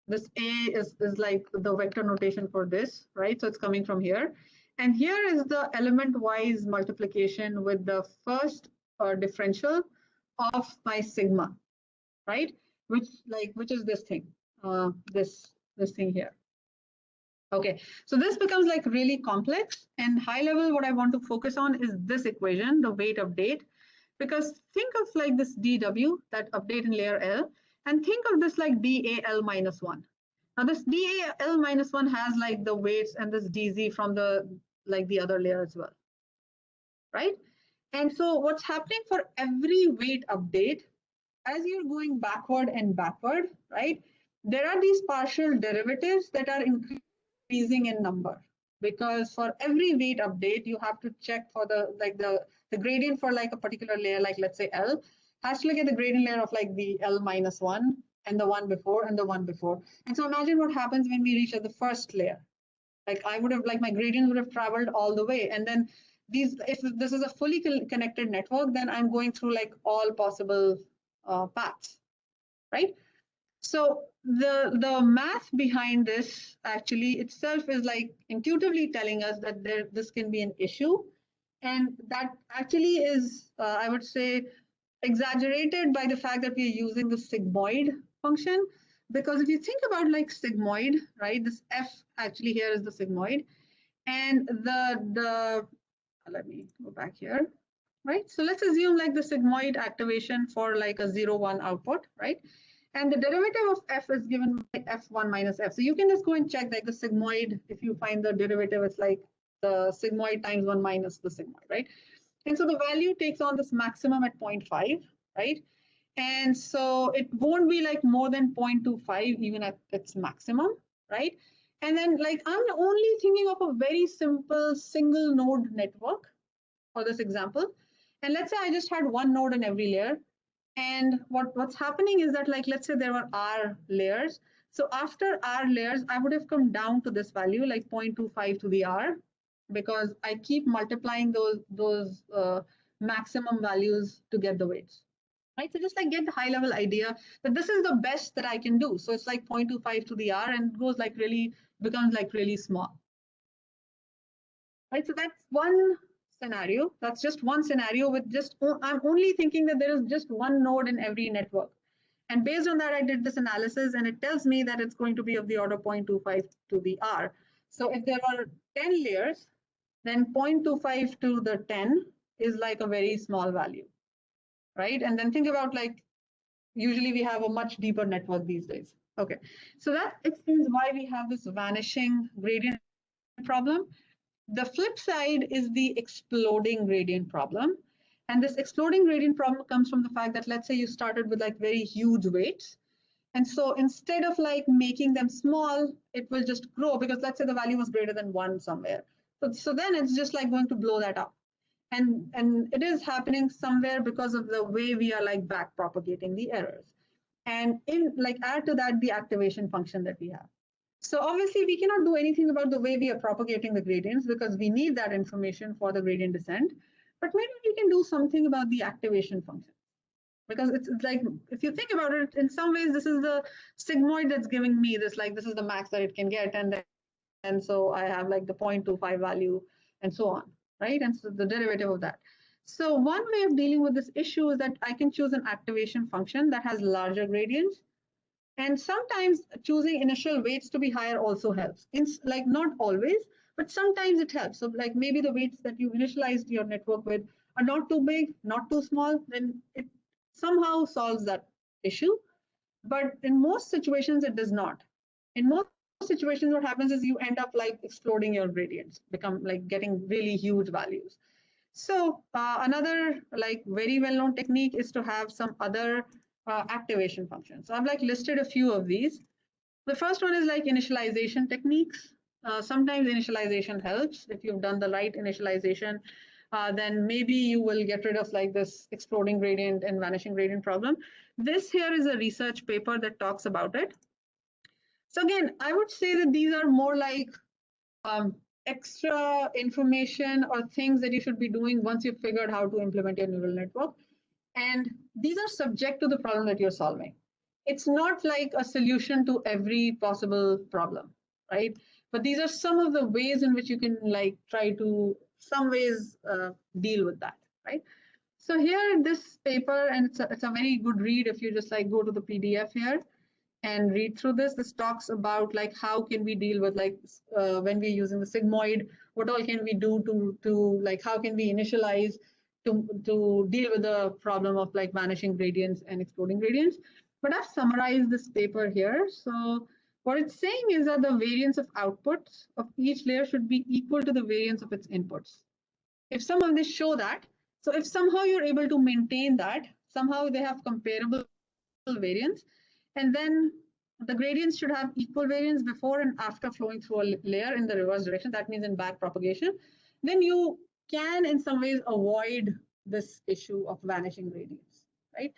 this a is like the vector notation for this, right? So it's coming from here. And here is the element-wise multiplication with the first differential of my sigma, right? Which is this thing, this thing here. Okay, so this becomes like really complex, and high level what I want to focus on is this equation, the weight update, because think of like this dw, that update in layer L, and think of this like dal minus 1. Now this dal minus 1 has like the weights and this dz from the other layer as well, right? And so what's happening for every weight update, as you're going backward and backward, right, there are these partial derivatives that are increasing in number, because for every weight update, you have to check for the gradient for like a particular layer, like let's say L, has to look at the gradient layer of like the L minus 1 and the one before and the one before. And so imagine what happens when we reach at the first layer. Like I would have, like my gradient would have traveled all the way. And then if this is a fully connected network, then I'm going through like all possible paths, right? So the math behind this actually itself is like intuitively telling us that this can be an issue, and that actually is I would say exaggerated by the fact that we're using the sigmoid function. Because if you think about like sigmoid, right, this f actually here is the sigmoid, and the let me go back here, right? So let's assume like the sigmoid activation for like a 0, 1 output, right? And the derivative of f is given by f1 minus f. So you can just go and check like the sigmoid. If you find the derivative, it's like the sigmoid times 1 minus the sigmoid, right? And so the value takes on this maximum at 0.5, right? And so it won't be like more than 0.25 even at its maximum, right? And then like I'm only thinking of a very simple single node network for this example. And let's say I just had one node in every layer. And what's happening is that, like, let's say there were R layers. So after R layers, I would have come down to this value, like 0.25 to the R, because I keep multiplying those maximum values to get the weights. Right, so just like get the high level idea that this is the best that I can do. So it's like 0.25 to the R and goes like really, becomes like really small. Right, so that's one scenario. That's just one scenario with just, I'm only thinking that there is just one node in every network. And based on that, I did this analysis and it tells me that it's going to be of the order 0.25 to the R. So if there are 10 layers, then 0.25 to the 10 is like a very small value, right? And then think about like, usually we have a much deeper network these days. Okay, so that explains why we have this vanishing gradient problem. The flip side is the exploding gradient problem. And this exploding gradient problem comes from the fact that, let's say you started with like very huge weights. And so instead of like making them small, it will just grow because let's say the value was greater than 1 somewhere. So then it's just like going to blow that up. And it is happening somewhere because of the way we are like back propagating the errors. And in like add to that the activation function that we have. So obviously we cannot do anything about the way we are propagating the gradients because we need that information for the gradient descent. But maybe we can do something about the activation function. Because it's like, if you think about it, in some ways, this is the sigmoid that's giving me this, like this is the max that it can get. And so I have like the 0.25 value and so on, right? And so the derivative of that. So one way of dealing with this issue is that I can choose an activation function that has larger gradients. And sometimes choosing initial weights to be higher also helps. Like not always, but sometimes it helps. So like maybe the weights that you initialized your network with are not too big, not too small, then it somehow solves that issue. But in most situations, it does not. In most situations, what happens is you end up like exploding your gradients, become like getting really huge values. So another like very well-known technique is to have some other activation functions. So I've like listed a few of these. The first one is like initialization techniques. Sometimes initialization helps. If you've done the right initialization, then maybe you will get rid of like this exploding gradient and vanishing gradient problem. This here is a research paper that talks about it. So again, I would say that these are more like um, extra information or things that you should be doing once you've figured how to implement your neural network. And these are subject to the problem that you're solving. It's not like a solution to every possible problem, right? But these are some of the ways in which you can like try to some ways deal with that, right? So here, this paper, and it's a very good read if you just like go to the PDF here and read through this. This talks about like how can we deal with like when we're using the sigmoid, what all can we do to like how can we initialize to deal with the problem of like vanishing gradients and exploding gradients. But I've summarized this paper here. So what it's saying is that the variance of outputs of each layer should be equal to the variance of its inputs. If some of this show that, so if somehow you're able to maintain that, somehow they have comparable variance, and then the gradients should have equal variance before and after flowing through a layer in the reverse direction. That means in back propagation. Then you can, in some ways, avoid this issue of vanishing gradients, right?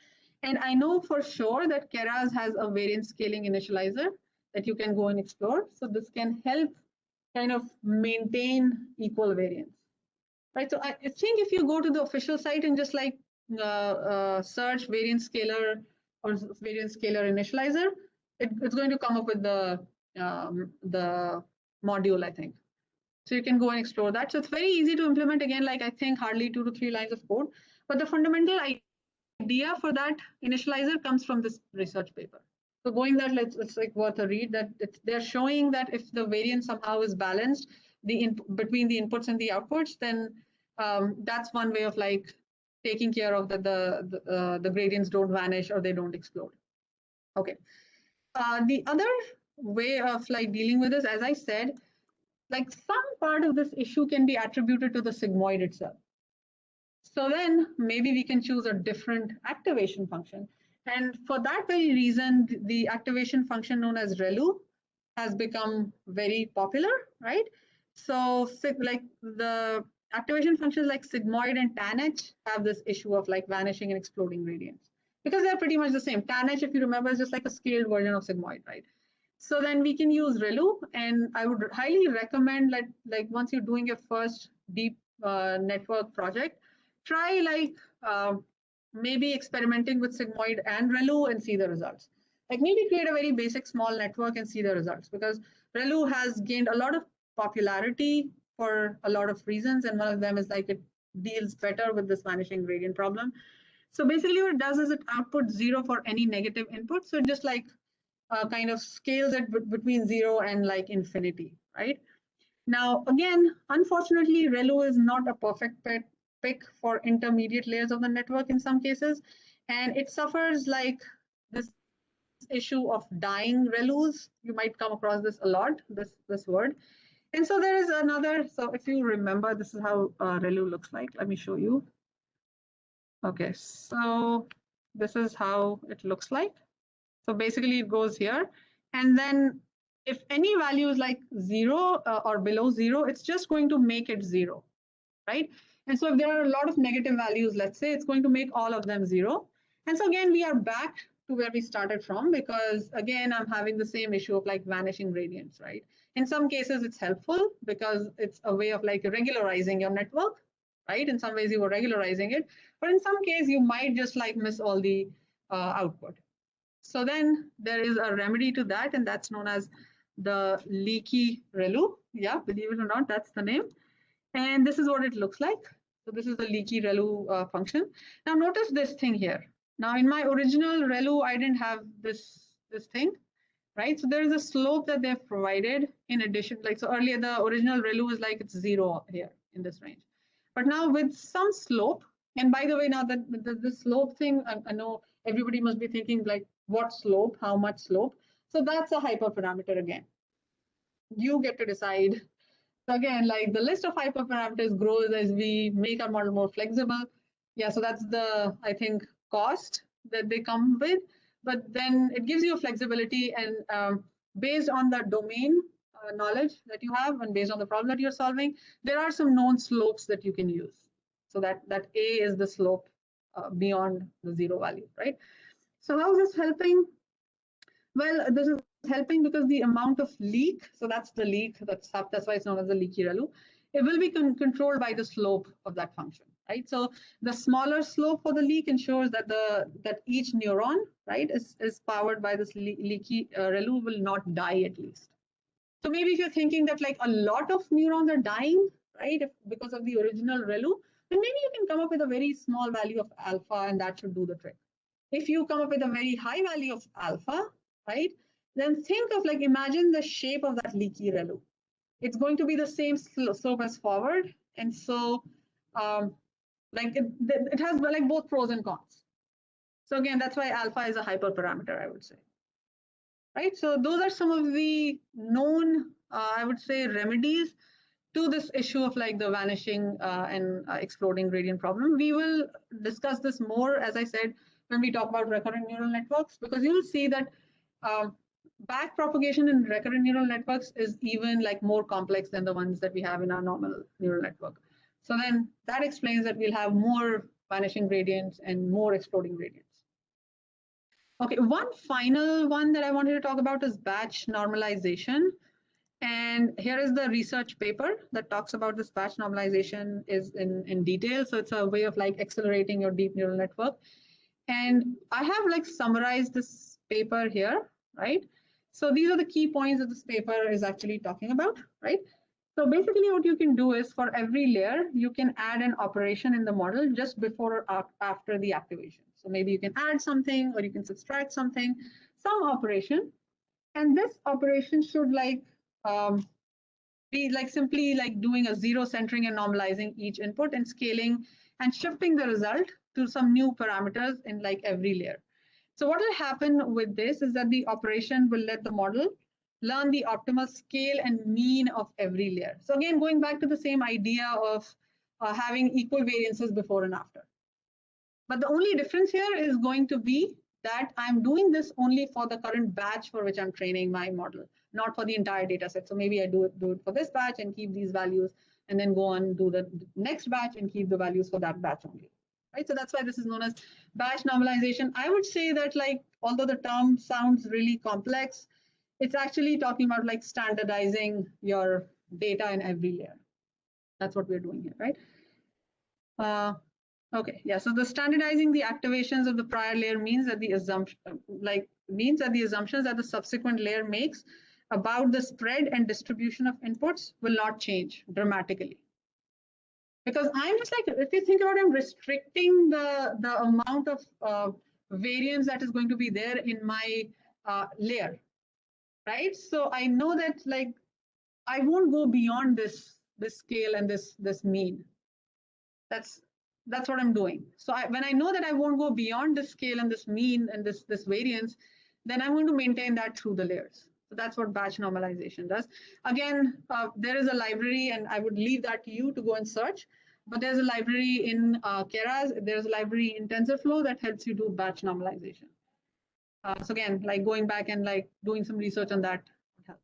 And I know for sure that Keras has a variance scaling initializer that you can go and explore. So this can help kind of maintain equal variance, right? So I think if you go to the official site and just like search variance scaler or variance scalar initializer, it's going to come up with the module, I think. So you can go and explore that. So it's very easy to implement. Again, like I think hardly 2 to 3 lines of code, but the fundamental idea for that initializer comes from this research paper. So going that, it's like worth a read. That they're showing that if the variance somehow is balanced, between the inputs and the outputs, then that's one way of like taking care of that the gradients don't vanish or they don't explode. Okay. The other way of like dealing with this, as I said, like some part of this issue can be attributed to the sigmoid itself. So then maybe we can choose a different activation function. And for that very reason, the activation function known as Relu has become very popular, right? So like the activation functions like sigmoid and tanh have this issue of like vanishing and exploding gradients because they're pretty much the same. Tanh, if you remember, is just like a scaled version of sigmoid, right? So then we can use Relu, and I would highly recommend that like once you're doing your first deep network project, try like maybe experimenting with sigmoid and Relu and see the results. Like maybe create a very basic small network and see the results, because Relu has gained a lot of popularity for a lot of reasons, and one of them is like it deals better with this vanishing gradient problem. So basically what it does is it outputs 0 for any negative input. So it just like kind of scales it between 0 and like infinity, right? Now, again, unfortunately, Relu is not a perfect pick for intermediate layers of the network in some cases, and it suffers like this issue of dying Relus. You might come across this a lot, this word. And so there is another. So if you remember, this is how Relu looks like. Let me show you. Okay, so this is how it looks like. So basically it goes here. And then if any value is like 0 or below 0, it's just going to make it 0, right? And so if there are a lot of negative values, let's say, it's going to make all of them 0. And so again, we are back to where we started from, because again, I'm having the same issue of like vanishing gradients, right? In some cases, it's helpful because it's a way of like regularizing your network, right? In some ways, you were regularizing it. But in some case, you might just like miss all the output. So then there is a remedy to that, and that's known as the Leaky Relu. Yeah, believe it or not, that's the name. And this is what it looks like. So this is the Leaky Relu function. Now notice this thing here. Now in my original Relu, I didn't have this thing, right? So there is a slope that they've provided in addition. Like, so earlier the original Relu was like it's 0 here in this range. But now with some slope, and by the way, now that the slope thing, I know everybody must be thinking like, what slope, how much slope? So that's a hyperparameter again. You get to decide. So again, like the list of hyperparameters grows as we make our model more flexible. Yeah, so that's the, I think, cost that they come with. But then it gives you flexibility, and based on the domain knowledge that you have and based on the problem that you're solving, there are some known slopes that you can use. So that A is the slope beyond the 0 value, right? So how is this helping? Well, this is helping because the amount of leak, so that's the leak, that's why it's known as the leaky Relu, it will be controlled by the slope of that function, right? So the smaller slope for the leak ensures that that each neuron, right, is powered by this leaky Relu will not die at least. So maybe if you're thinking that like a lot of neurons are dying, right, because of the original Relu, then maybe you can come up with a very small value of alpha, and that should do the trick. If you come up with a very high value of alpha, right, then think of like, imagine the shape of that leaky Relu. It's going to be the same slope as forward. And so like it has like both pros and cons. So again, that's why alpha is a hyperparameter, I would say. Right, so those are some of the known, I would say, remedies to this issue of like the vanishing and exploding gradient problem. We will discuss this more, as I said, when we talk about recurrent neural networks, because you will see that back propagation in recurrent neural networks is even like more complex than the ones that we have in our normal neural network. So then that explains that we'll have more vanishing gradients and more exploding gradients. Okay, one final one that I wanted to talk about is batch normalization. And here is the research paper that talks about this batch normalization is in detail. So it's a way of like accelerating your deep neural network. And I have like summarized this paper here, right? So these are the key points that this paper is actually talking about, right? So basically what you can do is for every layer, you can add an operation in the model just before or after the activation. So maybe you can add something or you can subtract something, some operation. And this operation should like be like simply like doing a zero centering and normalizing each input and scaling and shifting the result to some new parameters in like every layer. So what will happen with this is that the operation will let the model learn the optimal scale and mean of every layer. So again, going back to the same idea of having equal variances before and after. But the only difference here is going to be that I'm doing this only for the current batch for which I'm training my model, not for the entire data set. So maybe I do it for this batch and keep these values, and then go on do the next batch and keep the values for that batch only. Right, so that's why this is known as batch normalization. I would say that like, although the term sounds really complex, it's actually talking about like standardizing your data in every layer. That's what we're doing here, right? Okay, yeah. So the standardizing the activations of the prior layer means that the assumptions that the subsequent layer makes about the spread and distribution of inputs will not change dramatically. Because I'm just like, if you think about it, I'm restricting the amount of variance that is going to be there in my layer, right? So I know that like I won't go beyond this scale and this mean. That's what I'm doing. So when I know that I won't go beyond this scale and this mean and this variance, then I'm going to maintain that through the layers. So that's what batch normalization does. Again, there is a library, and I would leave that to you to go and search. But there's a library in Keras, there's a library in TensorFlow that helps you do batch normalization. So again, like going back and like doing some research on that would help.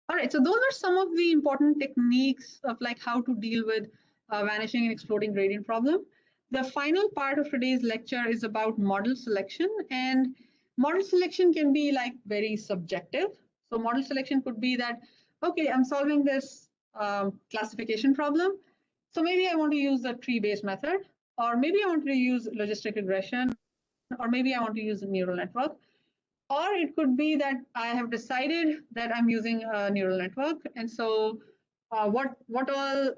All right, so those are some of the important techniques of like how to deal with vanishing and exploding gradient problem. The final part of today's lecture is about model selection, and model selection can be like very subjective. So model selection could be that, okay, I'm solving this classification problem. So maybe I want to use the tree-based method, or maybe I want to use logistic regression, or maybe I want to use a neural network. Or it could be that I have decided that I'm using a neural network, and so what all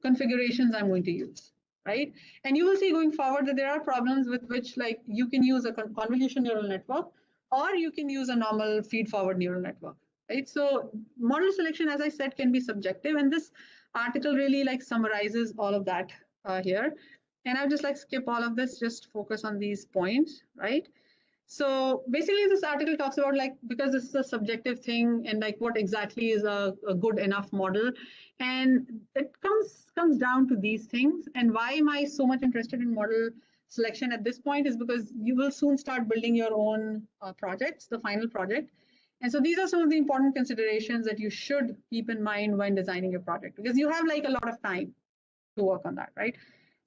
configurations I'm going to use, right? And you will see going forward that there are problems with which like you can use a convolution neural network, or you can use a normal feed-forward neural network, right? So model selection, as I said, can be subjective, and this article really like summarizes all of that here. And I'll just like skip all of this, just focus on these points, right? So basically this article talks about like, because this is a subjective thing and like what exactly is a good enough model. And it comes down to these things. And why am I so much interested in model selection at this point is because you will soon start building your own projects, the final project. And so these are some of the important considerations that you should keep in mind when designing your project, because you have like a lot of time to work on that, right?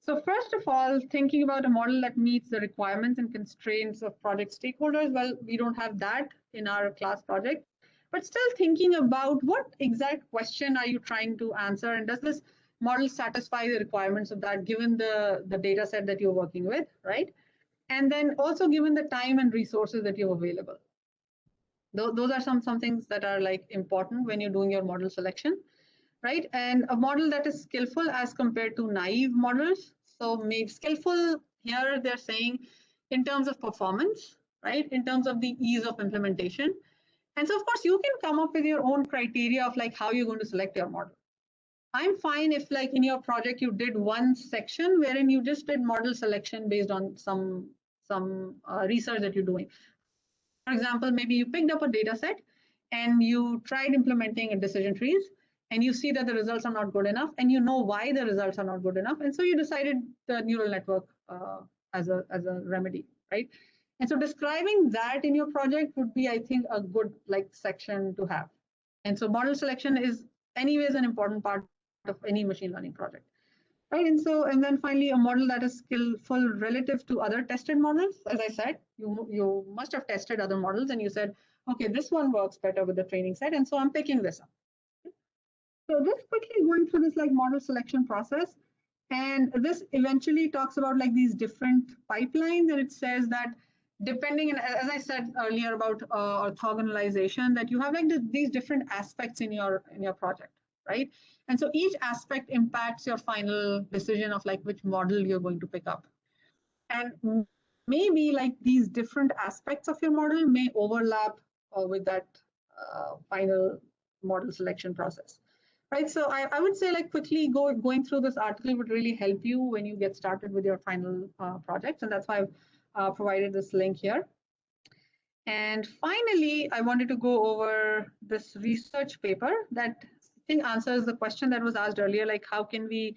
So first of all, thinking about a model that meets the requirements and constraints of project stakeholders, well, we don't have that in our class project, but still thinking about what exact question are you trying to answer, and does this model satisfy the requirements of that given the data set that you're working with, right? And then also given the time and resources that you have available. Those are some things that are like important when you're doing your model selection, right? And a model that is skillful as compared to naive models. So maybe skillful here, they're saying in terms of performance, right? In terms of the ease of implementation. And so of course you can come up with your own criteria of like how you're going to select your model. I'm fine if like in your project you did one section wherein you just did model selection based on some research that you're doing. For example, maybe you picked up a data set and you tried implementing a decision trees, and you see that the results are not good enough, and you know why the results are not good enough, and so you decided the neural network as a remedy, right? And so describing that in your project would be, I think, a good like section to have. And so model selection is anyways an important part of any machine learning project. Right, and then finally, a model that is skillful relative to other tested models. As I said, you must have tested other models, and you said, okay, this one works better with the training set, and so I'm picking this up. So just quickly going through this like model selection process, and this eventually talks about like these different pipelines, and it says that depending, and as I said earlier about orthogonalization, that you have like these different aspects in your project, right? And so each aspect impacts your final decision of like which model you're going to pick up. And maybe like these different aspects of your model may overlap with that final model selection process. Right, so I would say like quickly going through this article would really help you when you get started with your final projects, and that's why I've provided this link here. And finally, I wanted to go over this research paper that I think answers the question that was asked earlier, like how can we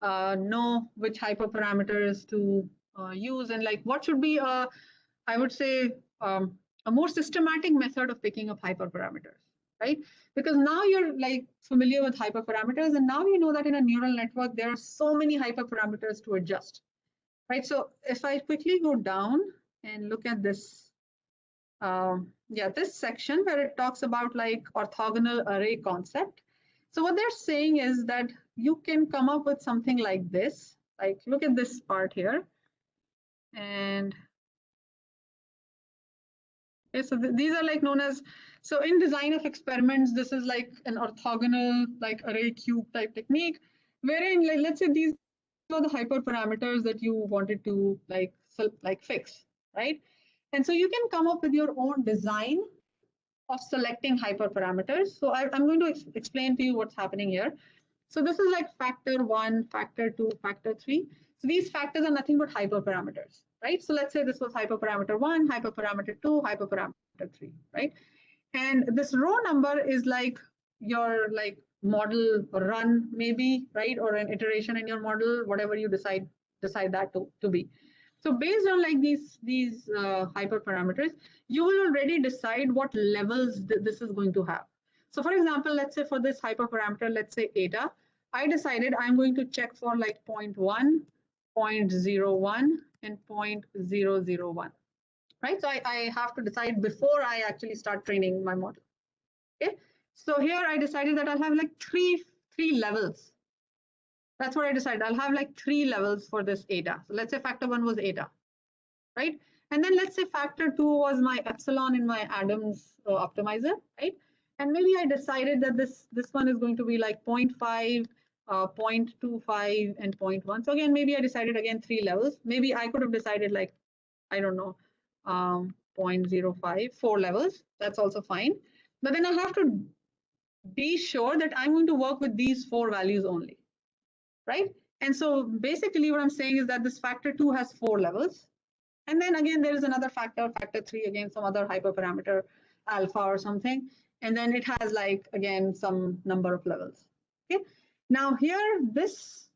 know which hyperparameters to use, and like what should be I would say a more systematic method of picking up hyperparameters, right? Because now you're like familiar with hyperparameters, and now you know that in a neural network there are so many hyperparameters to adjust, right? So if I quickly go down and look at this. This section where it talks about like orthogonal array concept. So what they're saying is that you can come up with something like this. Like look at this part here. And okay, so these are like known as, so in design of experiments, this is like an orthogonal like array cube type technique, wherein like let's say these are the hyperparameters that you wanted to like fix, right? And so you can come up with your own design of selecting hyperparameters. So I'm going to explain to you what's happening here. So this is like factor 1, factor 2, factor 3. So these factors are nothing but hyperparameters, right? So let's say this was hyperparameter 1, hyperparameter 2, hyperparameter 3, right? And this row number is like your like model run maybe, right? Or an iteration in your model, whatever you decide that to be. So based on like these hyperparameters, you will already decide what levels this is going to have. So for example, let's say for this hyperparameter, let's say eta, I decided I'm going to check for like 0.1, 0.01, and 0.001. Right? So I have to decide before I actually start training my model. Okay. So here I decided that I'll have like three levels. That's what I decided. I'll have like 3 levels for this eta. So let's say factor 1 was eta, right? And then let's say factor 2 was my epsilon in my Adams optimizer, right? And maybe I decided that this one is going to be like 0.5, 0.25, and 0.1. So again, maybe I decided again 3 levels. Maybe I could have decided like, I don't know, 0.05, 4 levels. That's also fine. But then I have to be sure that I'm going to work with these 4 values only, right? And so basically what I'm saying is that this factor 2 has 4 levels. And then again, there is another factor 3, again, some other hyperparameter alpha or something. And then it has like, again, some number of levels. Okay. Now here, this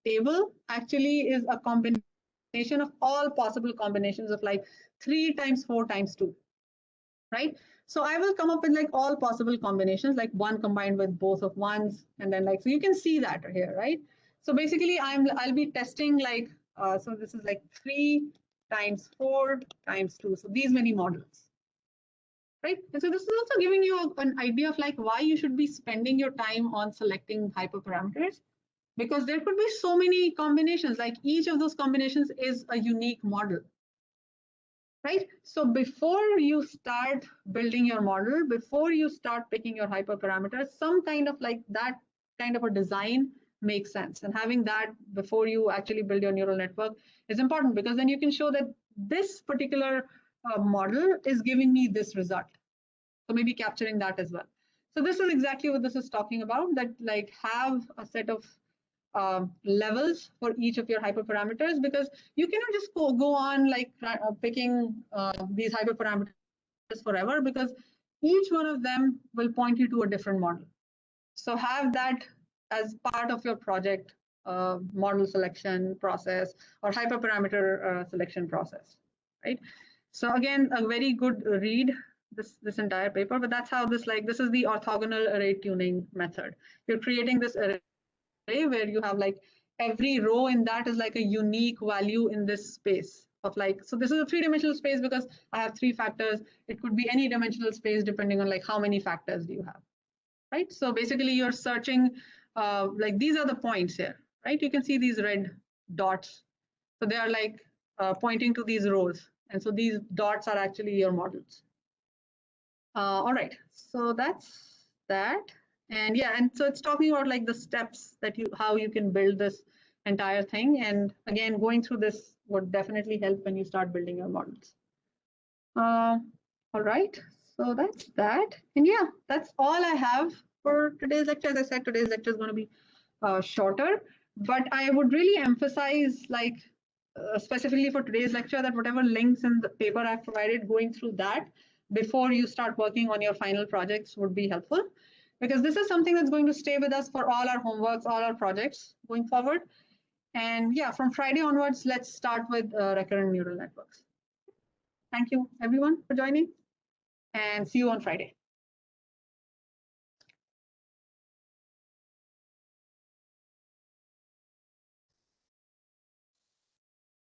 table actually is a combination of all possible combinations of like 3 times 4 times 2, right? So I will come up with like all possible combinations, like 1 combined with both of 1s, and then like, so you can see that here, right? So basically I'll be testing like, so this is like 3 times 4 times 2. So these many models, right? And so this is also giving you an idea of like why you should be spending your time on selecting hyperparameters, because there could be so many combinations, like each of those combinations is a unique model. Right? So before you start building your model, before you start picking your hyperparameters, some kind of like that kind of a design makes sense. And having that before you actually build your neural network is important, because then you can show that this particular model is giving me this result. So maybe capturing that as well. So this is exactly what this is talking about, that like have a set of levels for each of your hyperparameters, because you cannot just go on like picking these hyperparameters forever, because each one of them will point you to a different model. So have that as part of your project model selection process or hyperparameter selection process, right? So again, a very good read, this entire paper, but that's how this is the orthogonal array tuning method. You're creating this array where you have like every row in that is like a unique value in this space of like, so this is a 3-dimensional space because I have 3 factors. It could be any dimensional space depending on like how many factors do you have, right? So basically you're searching, like these are the points here, right? You can see these red dots. So they are like pointing to these rows. And so these dots are actually your models. All right, so that's that. And yeah, and so it's talking about like the steps that how you can build this entire thing. And again, going through this would definitely help when you start building your models. All right, so that's that. And yeah, that's all I have for today's lecture. As I said, today's lecture is going to be shorter, but I would really emphasize like specifically for today's lecture that whatever links in the paper I've provided, going through that before you start working on your final projects would be helpful, because this is something that's going to stay with us for all our homeworks, all our projects going forward. And yeah, from Friday onwards, let's start with recurrent neural networks. Thank you everyone for joining, and see you on Friday.